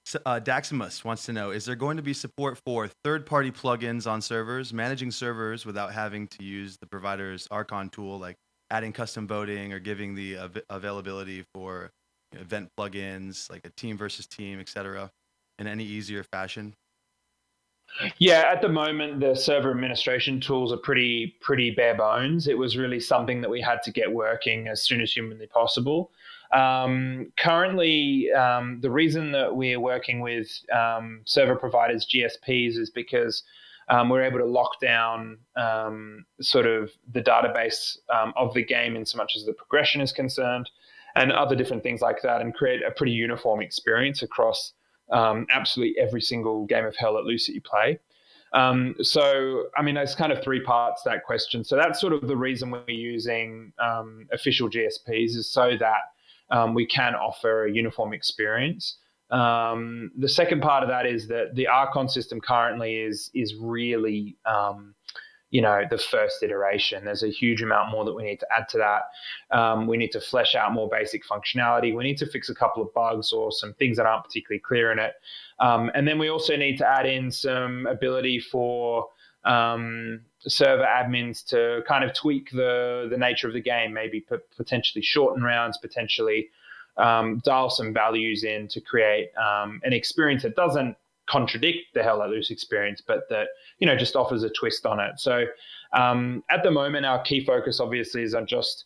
So, Daximus wants to know, is there going to be support for third-party plugins on servers, managing servers without having to use the provider's RCON tool, like adding custom voting or giving the availability for event plugins, like a team versus team, etc., in any easier fashion? Yeah, at the moment, the server administration tools are pretty bare bones. It was really something that we had to get working as soon as humanly possible. Currently, the reason that we're working with server providers, GSPs, is because we're able to lock down sort of the database of the game in so much as the progression is concerned, and other different things like that, and create a pretty uniform experience across absolutely every single game of Hell Let Loose that you play. So, I mean, there's kind of three parts to that question. So that's sort of the reason we're using official GSPs, is so that we can offer a uniform experience. The second part of that is that the RCON system currently is really the first iteration. There's a huge amount more that we need to add to that. We need to flesh out more basic functionality. We need to fix a couple of bugs or some things that aren't particularly clear in it. And then we also need to add in some ability for server admins to kind of tweak the nature of the game, maybe potentially shorten rounds, potentially dial some values in to create an experience that doesn't contradict the Hell Let Loose experience, but that just offers a twist on it. So at the moment, our key focus obviously is on just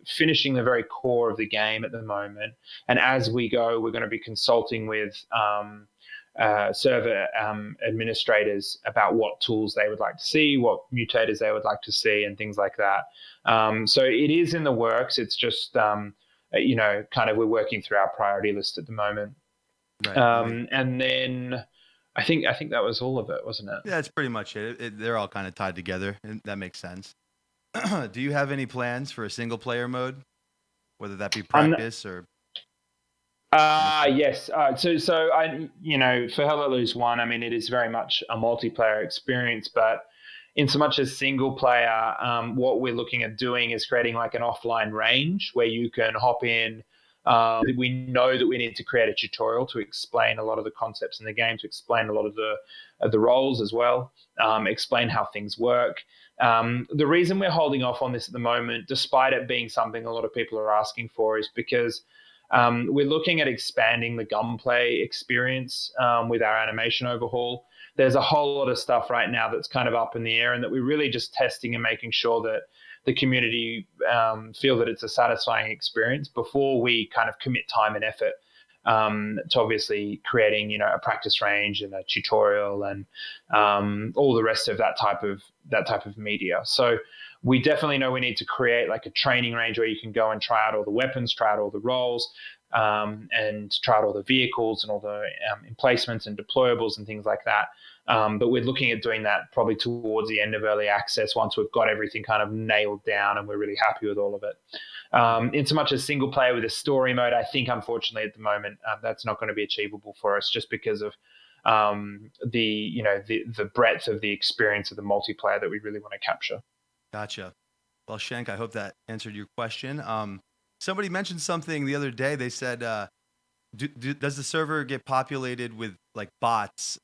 finishing the very core of the game at the moment. And as we go, we're going to be consulting with server administrators about what tools they would like to see, what mutators they would like to see, and things like that. So it is in the works. It's just kind of we're working through our priority list at the moment. Right. And then I think that was all of it, wasn't it? Yeah, that's pretty much it. They're all kind of tied together, and that makes sense. Do you have any plans for a single player mode, whether that be practice or? Yes. So I, for Hell Let Loose 1, I mean, it is very much a multiplayer experience, but in so much as single player, what we're looking at doing is creating like an offline range where you can hop in. We know that we need to create a tutorial to explain a lot of the concepts in the game, to explain a lot of the roles as well, explain how things work. The reason we're holding off on this at the moment, despite it being something a lot of people are asking for, is because we're looking at expanding the gunplay experience with our animation overhaul. There's a whole lot of stuff right now that's kind of up in the air, and that we're really just testing and making sure that the community feel that it's a satisfying experience before we kind of commit time and effort to obviously creating, a practice range and a tutorial and all the rest of that type of media. So we definitely know we need to create like a training range where you can go and try out all the weapons, try out all the roles, and try out all the vehicles and all the emplacements and deployables and things like that. But we're looking at doing that probably towards the end of early access once we've got everything kind of nailed down and we're really happy with all of it. In so much as single player with a story mode, I think unfortunately at the moment that's not going to be achievable for us, just because of the breadth of the experience of the multiplayer that we really want to capture. Gotcha. Well, Shank, I hope that answered your question. Somebody mentioned something the other day. They said, does the server get populated with like bots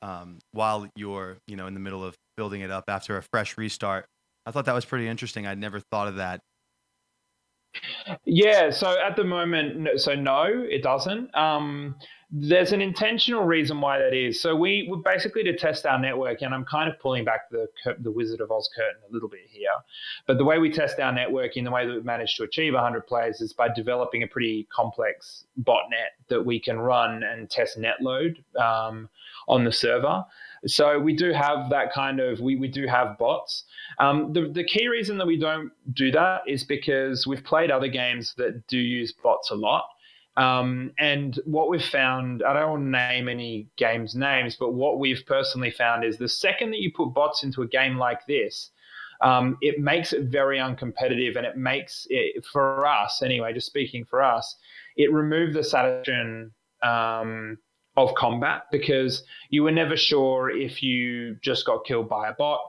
while you're, in the middle of building it up after a fresh restart? I thought that was pretty interesting. I'd never thought of that. Yeah, so at the moment, no, it doesn't. There's an intentional reason why that is. So we basically, to test our network, and I'm kind of pulling back the Wizard of Oz curtain a little bit here, but the way we test our network in the way that we've managed to achieve 100 players is by developing a pretty complex botnet that we can run and test net load on the server. So we do have that kind of, we do have bots. The key reason that we don't do that is because we've played other games that do use bots a lot. And what we've found, I don't want to name any games' names, but what we've personally found is the second that you put bots into a game like this, it makes it very uncompetitive, and it makes it, for us anyway, just speaking for us, it removed the satisfaction of combat, because you were never sure if you just got killed by a bot,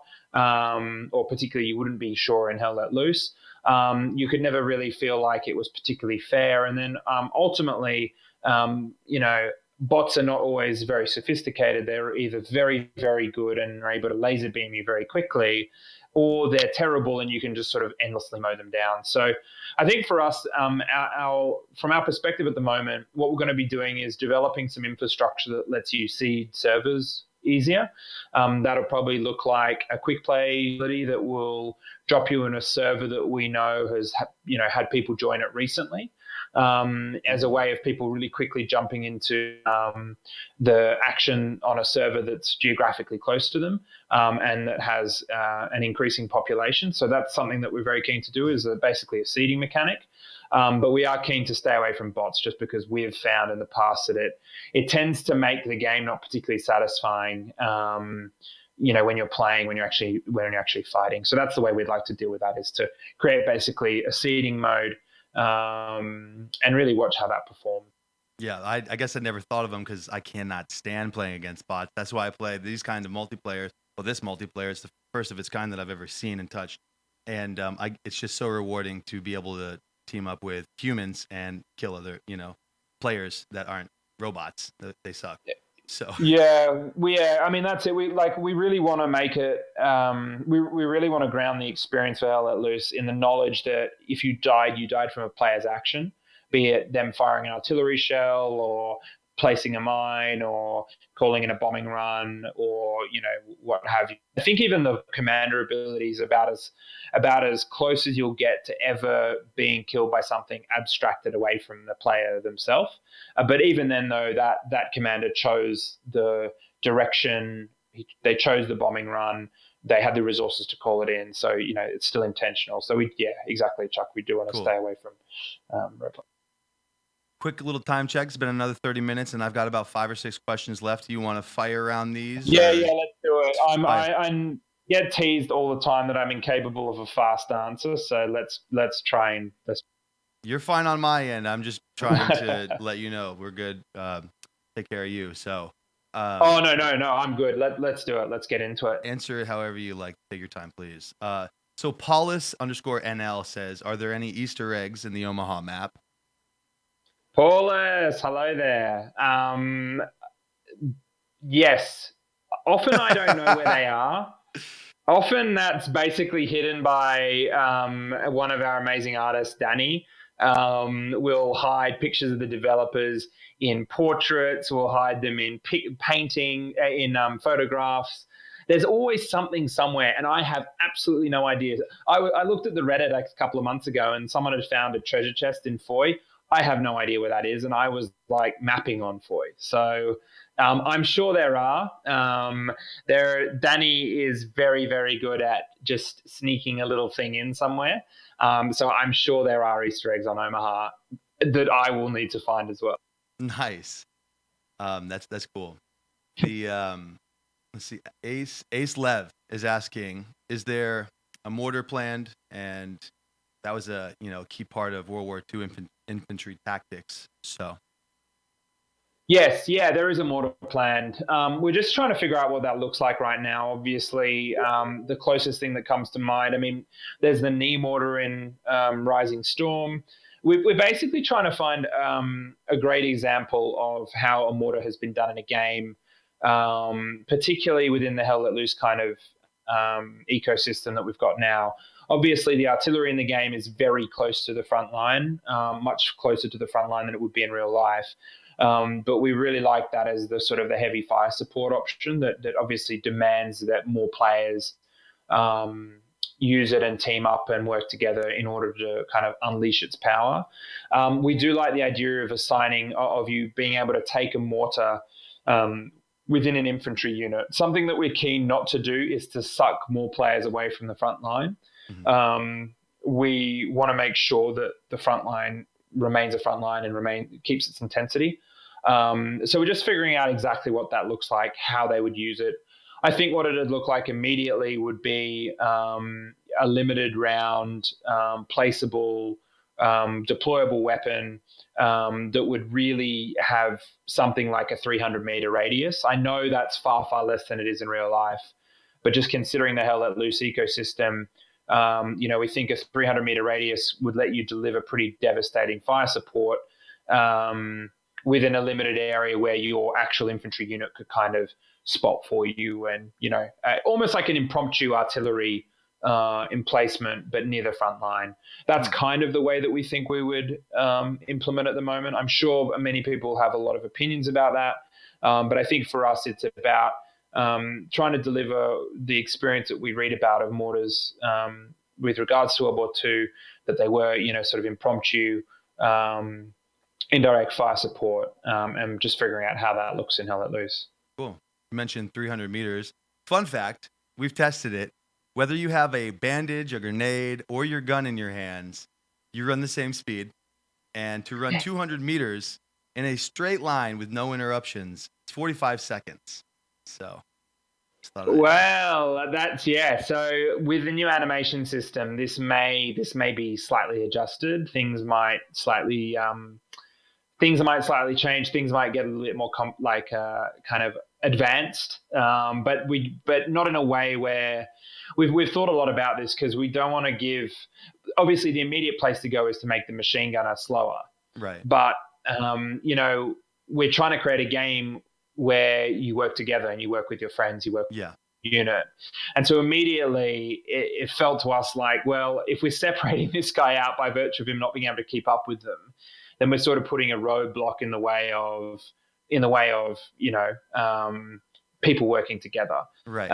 or particularly you wouldn't be sure in Hell Let Loose. You could never really feel like it was particularly fair. And then ultimately, bots are not always very sophisticated. They're either very, very good and are able to laser beam you very quickly, or they're terrible and you can just sort of endlessly mow them down. So I think for us, from our perspective at the moment, what we're going to be doing is developing some infrastructure that lets you seed servers easier. That'll probably look like a quick play ability that will drop you in a server that we know has had people join it recently, as a way of people really quickly jumping into the action on a server that's geographically close to them, and that has an increasing population. So that's something that we're very keen to do, is basically a seeding mechanic. But we are keen to stay away from bots, just because we have found in the past that it tends to make the game not particularly satisfying, when you're playing, when you're actually fighting. So that's the way we'd like to deal with that, is to create basically a seeding mode, and really watch how that performs. Yeah, I guess I never thought of them because I cannot stand playing against bots. That's why I play these kind of multiplayers. Well, this multiplayer is the first of its kind that I've ever seen and touched. And it's just so rewarding to be able to team up with humans and kill other, players that aren't robots. They suck. So I mean, that's it. We really want to make it. We really want to ground the experience for Hell Let Loose in the knowledge that if you died from a player's action, be it them firing an artillery shell or placing a mine or calling in a bombing run, or what have you. I think even the commander ability is about as close as you'll get to ever being killed by something abstracted away from the player themselves. But even then, though, that commander chose the direction, they chose the bombing run, they had the resources to call it in, so it's still intentional. So exactly, Chuck. We do want to stay away from roleplay. quick little time check. It's been another 30 minutes, and I've got about 5 or 6 questions left. Do you want to fire around these? Yeah, Or let's do it. fire? I get teased all the time that I'm incapable of a fast answer, so let's try and let's. You're fine on my end. I'm just trying to let you know we're good. Take care of you. So, Oh no, I'm good. Let's do it. Let's get into it. answer it however you like. Take your time, please. So Paulus_NL says, "Are there any Easter eggs in the Omaha map?" Paulus, hello there. Yes. Often I don't know where they are. Often that's basically hidden by one of our amazing artists, Danny. We'll hide pictures of the developers in portraits. We'll hide them in painting, in photographs. There's always something somewhere, and I have absolutely no idea. I looked at the Reddit a couple of months ago, and someone had found a treasure chest in Foy. I have no idea where that is, and I was like mapping on Foy. So I'm sure there are. Danny is very, very good at just sneaking a little thing in somewhere. So I'm sure there are Easter eggs on Omaha that I will need to find as well. Nice. That's cool. The let's see. Ace Lev is asking, "Is there a mortar planned?" And that was a key part of World War II infantry tactics. So. Yes, yeah, there is a mortar planned. We're just trying to figure out what that looks like right now. Obviously, the closest thing that comes to mind, I mean, there's the knee mortar in Rising Storm. We're basically trying to find a great example of how a mortar has been done in a game, particularly within the Hell Let Loose kind of ecosystem that we've got now. Obviously, the artillery in the game is very close to the front line, much closer to the front line than it would be in real life. But we really like that as the sort of the heavy fire support option that obviously demands that more players use it and team up and work together in order to kind of unleash its power. We do like the idea of assigning, of you being able to take a mortar within an infantry unit. Something that we're keen not to do is to suck more players away from the front line. Mm-hmm. We want to make sure that the front line remains a front line and keeps its intensity. So we're just figuring out exactly what that looks like, how they would use it. I think what it would look like immediately would be a limited round, placeable, deployable weapon that would really have something like a 300-meter radius. I know that's far, far less than it is in real life, but just considering the Hell Let Loose ecosystem, we think a 300-meter radius would let you deliver pretty devastating fire support within a limited area where your actual infantry unit could kind of spot for you, and almost like an impromptu artillery emplacement, but near the front line. That's kind of the way that we think we would implement at the moment. I'm sure many people have a lot of opinions about that, but I think for us it's about trying to deliver the experience that we read about of mortars with regards to World War II, that they were, sort of impromptu, indirect fire support, and just figuring out how that looks in Hell Let Loose. Cool. You mentioned 300 meters. Fun fact, we've tested it. Whether you have a bandage, a grenade, or your gun in your hands, you run the same speed. And to run 200 meters in a straight line with no interruptions, it's 45 seconds. So, well, that's So with the new animation system, this may be slightly adjusted. Things might slightly change. Things might get a little bit more kind of advanced, but not in a way where we've thought a lot about this, because we don't want to give. Obviously, the immediate place to go is to make the machine gunner slower. Right. But we're trying to create a game where you work together and you work with your friends, you work with your unit. And so immediately it felt to us like, well, if we're separating this guy out by virtue of him not being able to keep up with them, then we're sort of putting a roadblock in the way of people working together. Right.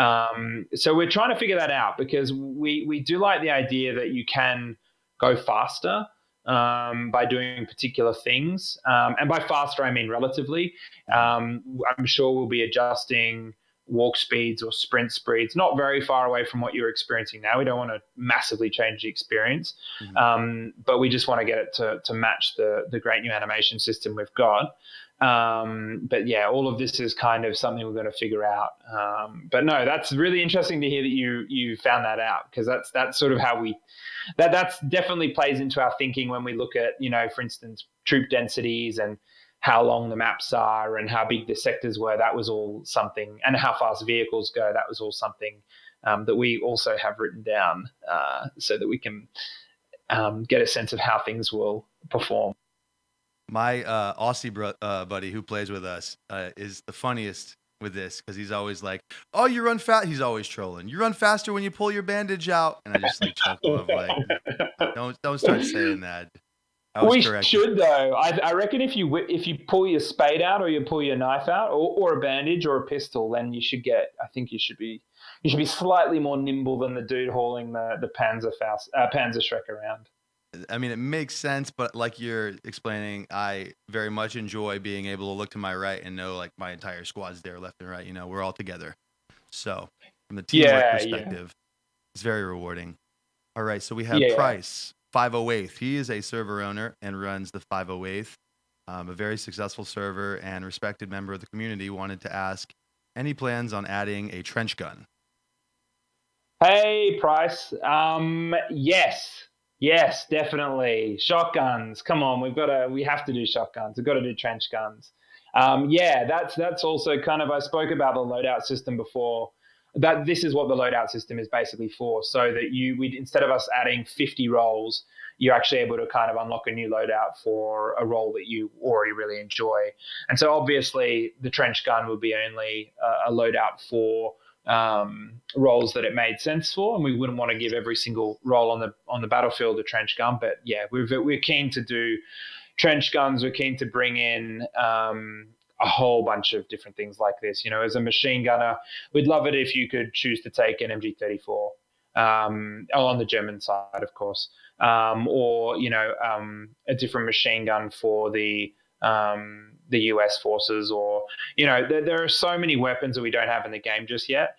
So we're trying to figure that out, because we do like the idea that you can go faster by doing particular things. And by faster, I mean relatively. I'm sure we'll be adjusting walk speeds or sprint speeds, not very far away from what you're experiencing now. We don't want to massively change the experience, but we just want to get it to match the great new animation system we've got. But yeah, all of this is kind of something we're going to figure out. But no, that's really interesting to hear that you found that out, because that's sort of how that's definitely plays into our thinking when we look at, for instance, troop densities and how long the maps are and how big the sectors were. That was all something, and how fast vehicles go. That was all something that we also have written down, so that we can get a sense of how things will perform. My Aussie buddy who plays with us is the funniest with this, because he's always like, "Oh, you run fast." He's always trolling. "You run faster when you pull your bandage out," and I just like chuckle of like, "Don't start saying that." We should though. I reckon if you pull your spade out or you pull your knife out, or a bandage or a pistol, then you should get. I think you should be slightly more nimble than the dude hauling the Panzer Shrek around. I mean, it makes sense, but like you're explaining, I very much enjoy being able to look to my right and know like my entire squad's there, left and right. We're all together. So from the teamwork perspective, it's very rewarding. All right, so we have Price, 508th. He is a server owner and runs the 508th, a very successful server and respected member of the community. Wanted to ask any plans on adding a trench gun. Hey, Price. Yes, definitely. Shotguns. Come on, we have to do shotguns. We've got to do trench guns. That's also kind of, I spoke about the loadout system before. That this is what the loadout system is basically for, so that instead of us adding 50 roles, you're actually able to kind of unlock a new loadout for a role that you already really enjoy. And so obviously the trench gun would be only a loadout for roles that it made sense for, and we wouldn't want to give every single role on the battlefield a trench gun. But yeah, we're keen to do trench guns. We're keen to bring in a whole bunch of different things like this. As a machine gunner, we'd love it if you could choose to take an MG34 on the German side, of course, or a different machine gun for the US forces, or there are so many weapons that we don't have in the game just yet.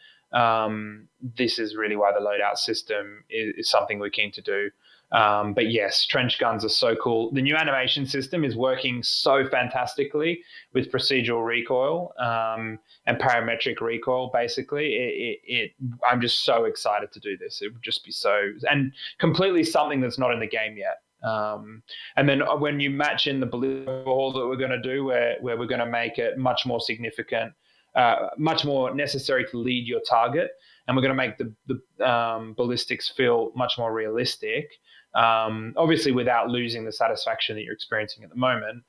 This is really why the loadout system is something we're keen to do. But yes, trench guns are so cool. The new animation system is working so fantastically with procedural recoil and parametric recoil. Basically, I'm just so excited to do this. It would just be and completely something that's not in the game yet. And then when you match in the Overhaul that we're going to do, where we're going to make it much more significant, much more necessary to lead your target, and we're going to make the ballistics feel much more realistic, obviously without losing the satisfaction that you're experiencing at the moment,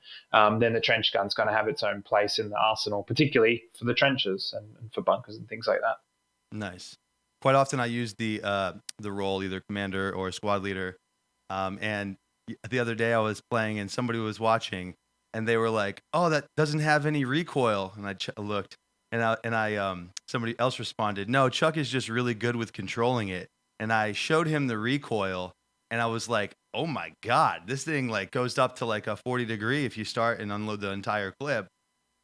then the trench gun's going to have its own place in the arsenal, particularly for the trenches and for bunkers and things like that. Nice. Quite often I use the role, either commander or squad leader, and the other day I was playing and somebody was watching and they were like, "Oh, that doesn't have any recoil." And I looked and somebody else responded, "No, Chuck is just really good with controlling it." And I showed him the recoil and I was like, "Oh my God, this thing like goes up to like a 40 degree if you start and unload the entire clip."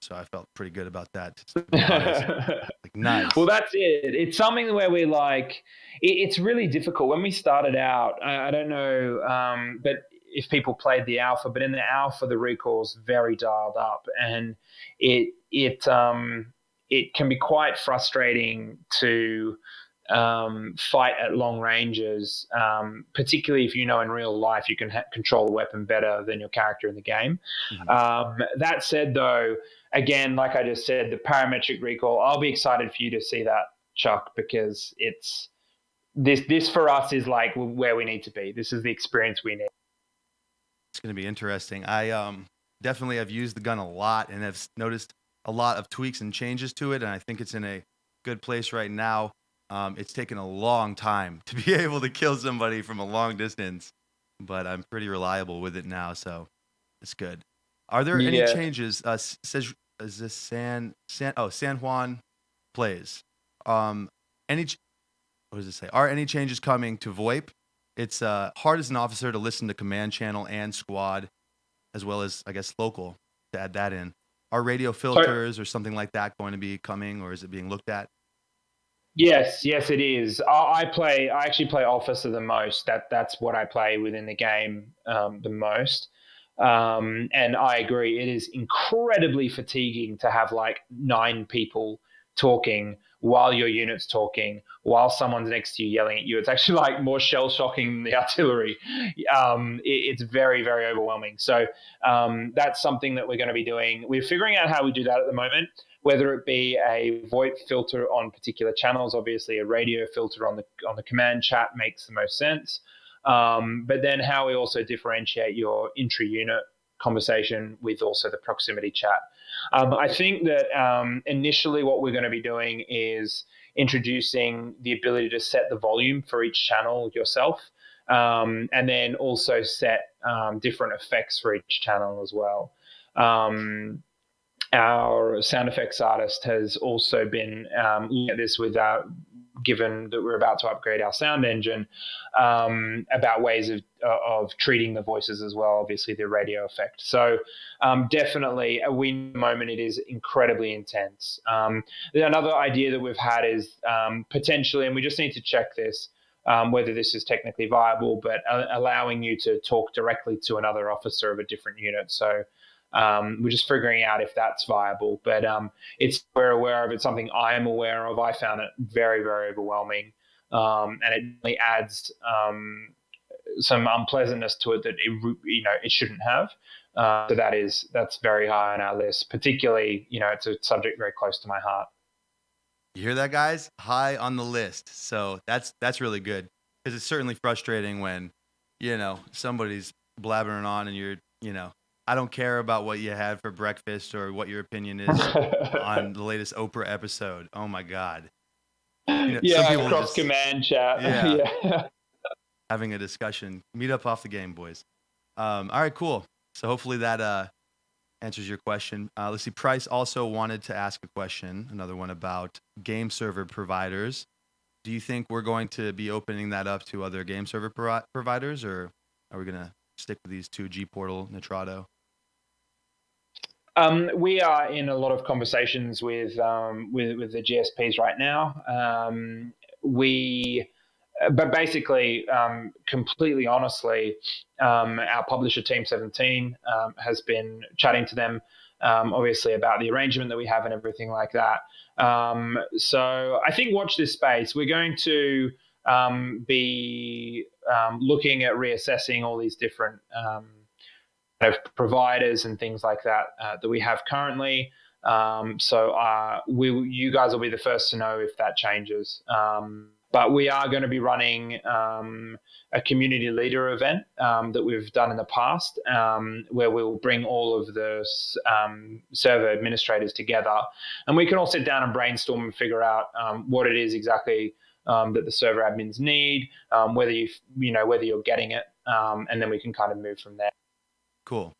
So I felt pretty good about that, to be honest. Like, nice. Well, that's it. It's something where we like, it's really difficult. When we started out, I don't know, but if people played the alpha, but in the alpha, the recoil's very dialed up, and it can be quite frustrating to fight at long ranges, particularly if in real life you can control a weapon better than your character in the game. Mm-hmm. That said, though, again, like I just said, the parametric recoil, I'll be excited for you to see that, Chuck, because it's this for us is like where we need to be. This is the experience we need. It's going to be interesting. I definitely have used the gun a lot and have noticed a lot of tweaks and changes to it, and I think it's in a good place right now. It's taken a long time to be able to kill somebody from a long distance, but I'm pretty reliable with it now, so it's good. Are there any changes? Says is this San Juan plays? What does it say? Are any changes coming to VOIP? It's hard as an officer to listen to command channel and squad, as well as I guess local, to add that in. are radio filters or something like that going to be coming, or is it being looked at? Yes, it is. I actually play Officer the most. That's what I play within the game the most. And I agree, it is incredibly fatiguing to have like 9 people talking while your unit's talking, while someone's next to you yelling at you. It's actually like more shell shocking than the artillery. It's very, very overwhelming. So that's something that we're going to be doing. We're figuring out how we do that at the moment, whether it be a VoIP filter on particular channels. Obviously, a radio filter on the command chat makes the most sense. But then how we also differentiate your intra-unit conversation with also the proximity chat. I think that initially what we're going to be doing is introducing the ability to set the volume for each channel yourself, and then also set different effects for each channel as well. Our sound effects artist has also been looking at this with given that we're about to upgrade our sound engine, about ways of treating the voices as well, obviously the radio effect. So definitely at the moment it is incredibly intense. Another idea that we've had is potentially, and we just need to check this, whether this is technically viable, but allowing you to talk directly to another officer of a different unit. So we're just figuring out if that's viable, but we're aware of it. It's something I'm aware of. I found it very, very overwhelming, and it really adds some unpleasantness to it that it shouldn't have. So that's very high on our list. Particularly, it's a subject very close to my heart. You hear that, guys? High on the list. So that's really good, because it's certainly frustrating when somebody's blabbering on and you're I don't care about what you had for breakfast or what your opinion is on the latest Oprah episode. Oh my God. Some people cross command chat. Yeah. Having a discussion. Meet up off the game, boys. All right, cool. So hopefully that answers your question. Let's see. Price also wanted to ask a question, another one about game server providers. Do you think we're going to be opening that up to other game server providers, or are we going to stick with these two, G-Portal, Nitrado? We are in a lot of conversations with the GSPs right now. But basically, completely honestly, our publisher Team 17 has been chatting to them, obviously about the arrangement that we have and everything like that. So I think watch this space. We're going to be looking at reassessing all these different providers and things like that that we have currently. So you guys will be the first to know if that changes. But we are going to be running a community leader event that we've done in the past, where we'll bring all of the server administrators together, and we can all sit down and brainstorm and figure out what it is exactly that the server admins need, whether you're getting it, and then we can kind of move from there. Cool.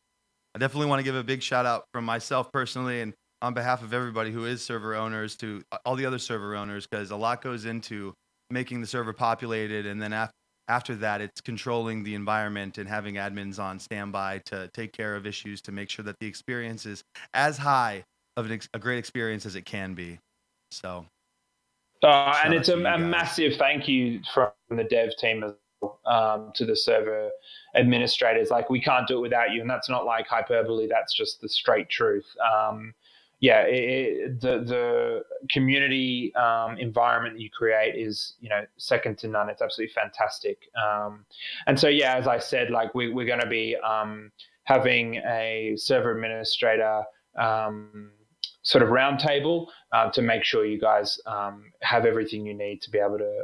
I definitely want to give a big shout out from myself personally, and on behalf of everybody who is server owners, to all the other server owners, because a lot goes into making the server populated, and then after that it's controlling the environment and having admins on standby to take care of issues, to make sure that the experience is as high of a great experience as it can be. So and it's a massive thank you from the dev team as well, to the server administrators. Like, we can't do it without you, and that's not like hyperbole, that's just the straight truth. The community environment that you create is, second to none. It's absolutely fantastic. And so, as I said, like we're going to be having a server administrator sort of roundtable to make sure you guys have everything you need to be able to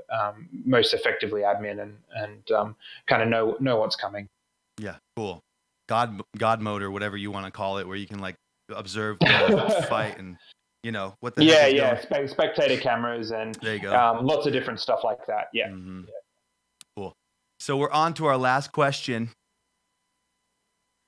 most effectively admin and kind of know what's coming. Yeah, cool. God mode, or whatever you want to call it, where you can like observe the fight and what the heck is going. Spectator cameras and there you go. Lots of different stuff like that. Mm-hmm. Cool. So we're on to our last question.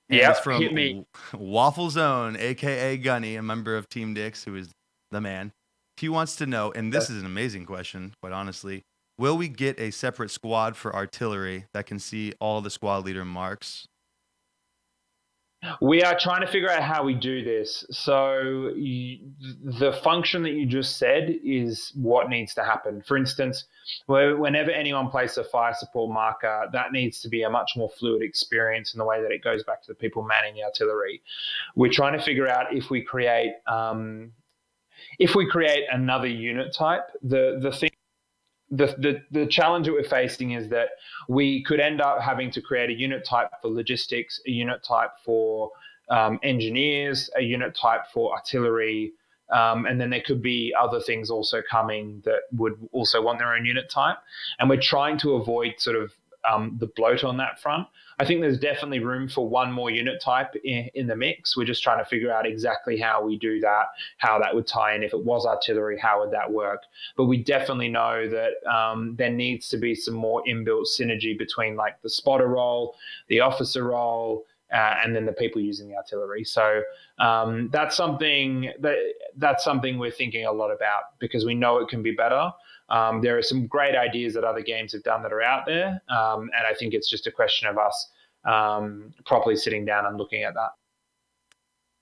Yeah, it's from Waffle Zone, aka Gunny, a member of Team Dixx, who is the man. He wants to know, and this is an amazing question, quite honestly, will we get a separate squad for artillery that can see all the squad leader marks? We are trying to figure out how we do this. So the function that you just said is what needs to happen. For instance, whenever anyone places a fire support marker, that needs to be a much more fluid experience in the way that it goes back to the people manning the artillery. We're trying to figure out if we create another unit type. The challenge that we're facing is that we could end up having to create a unit type for logistics, a unit type for engineers, a unit type for artillery, and then there could be other things also coming that would also want their own unit type. And we're trying to avoid sort of the bloat on that front. I think there's definitely room for one more unit type in the mix. We're just trying to figure out exactly how we do that, how that would tie in. If it was artillery, how would that work? But we definitely know that there needs to be some more inbuilt synergy between like the spotter role, the officer role, and then the people using the artillery. So that's something we're thinking a lot about because we know it can be better. There are some great ideas that other games have done that are out there, and I think it's just a question of us properly sitting down and looking at that.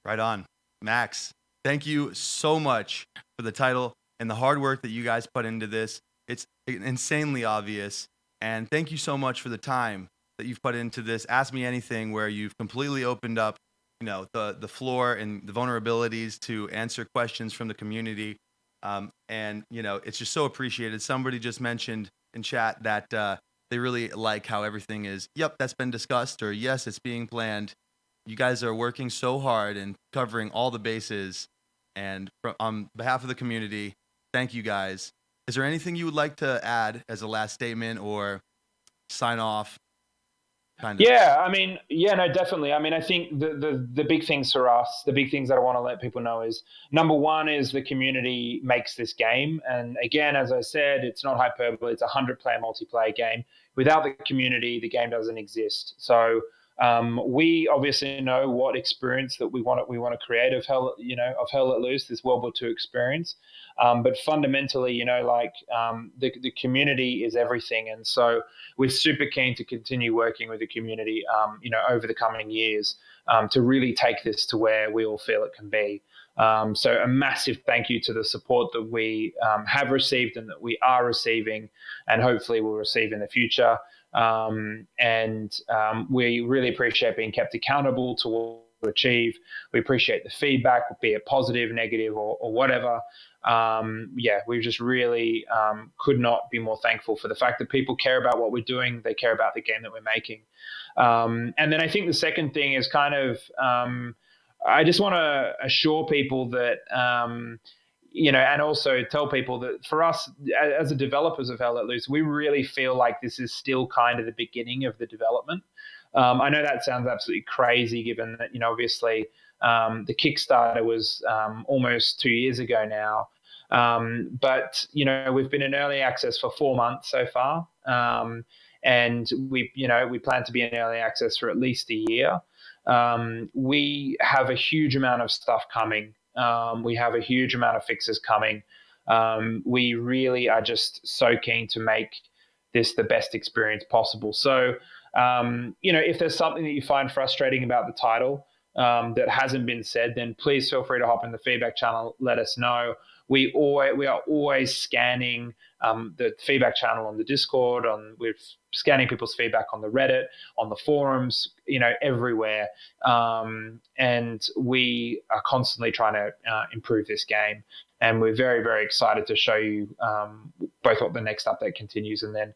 Right on. Max, thank you so much for the title and the hard work that you guys put into this. It's insanely obvious, and thank you so much for the time that you've put into this. Ask Me Anything, where you've completely opened up, the floor and the vulnerabilities to answer questions from the community. And it's just so appreciated. Somebody just mentioned in chat that they really like how everything is, yep, that's been discussed, or yes, it's being planned. You guys are working so hard and covering all the bases. And on behalf of the community, thank you guys. Is there anything you would like to add as a last statement or sign off? Yeah, no, definitely. I think the big things for us, the big things that I want to let people know is, number one is the community makes this game. And again, as I said, it's not hyperbole. It's a 100-player multiplayer game. Without the community, the game doesn't exist. So we obviously know what experience that we want to create of Hell Let Loose, this World War II experience. But fundamentally, the community is everything. And so we're super keen to continue working with the community, over the coming years to really take this to where we all feel it can be. So a massive thank you to the support that we have received and that we are receiving and hopefully will receive in the future. We really appreciate being kept accountable to what we achieve. We appreciate the feedback, be it positive, negative, or whatever. We just really could not be more thankful for the fact that people care about what we're doing. They care about the game that we're making. And then I think the second thing is kind of, I just want to assure people that, and also tell people that for us as the developers of Hell Let Loose, we really feel like this is still kind of the beginning of the development. I know that sounds absolutely crazy given that, obviously the Kickstarter was almost 2 years ago now. But we've been in early access for 4 months so far. And we plan to be in early access for at least a year. We have a huge amount of stuff coming. We have a huge amount of fixes coming. We really are just so keen to make this the best experience possible. So, if there's something that you find frustrating about the title that hasn't been said, then please feel free to hop in the feedback channel. Let us know. We are always scanning the feedback channel on the Discord. We're scanning people's feedback on the Reddit, on the forums, everywhere. And we are constantly trying to improve this game. And we're very, very excited to show you both what the next update continues and then,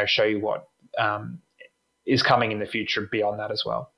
show you what is coming in the future beyond that as well.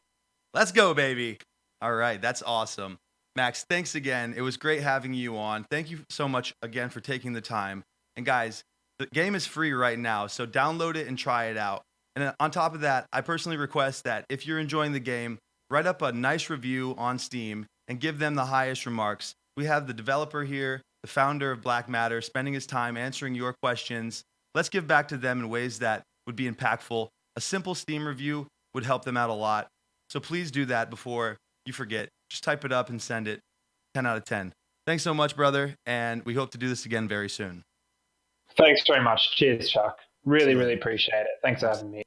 Let's go, baby. All right. That's awesome. Max, thanks again. It was great having you on. Thank you so much again for taking the time. And guys, the game is free right now, so download it and try it out. And on top of that, I personally request that if you're enjoying the game, write up a nice review on Steam and give them the highest remarks. We have the developer here, the founder of Black Matter, spending his time answering your questions. Let's give back to them in ways that would be impactful. A simple Steam review would help them out a lot. So please do that before you forget. Just type it up and send it. 10 out of 10. Thanks so much, brother, and we hope to do this again very soon. Thanks very much. Cheers, Chuck. Really, really appreciate it. Thanks for having me.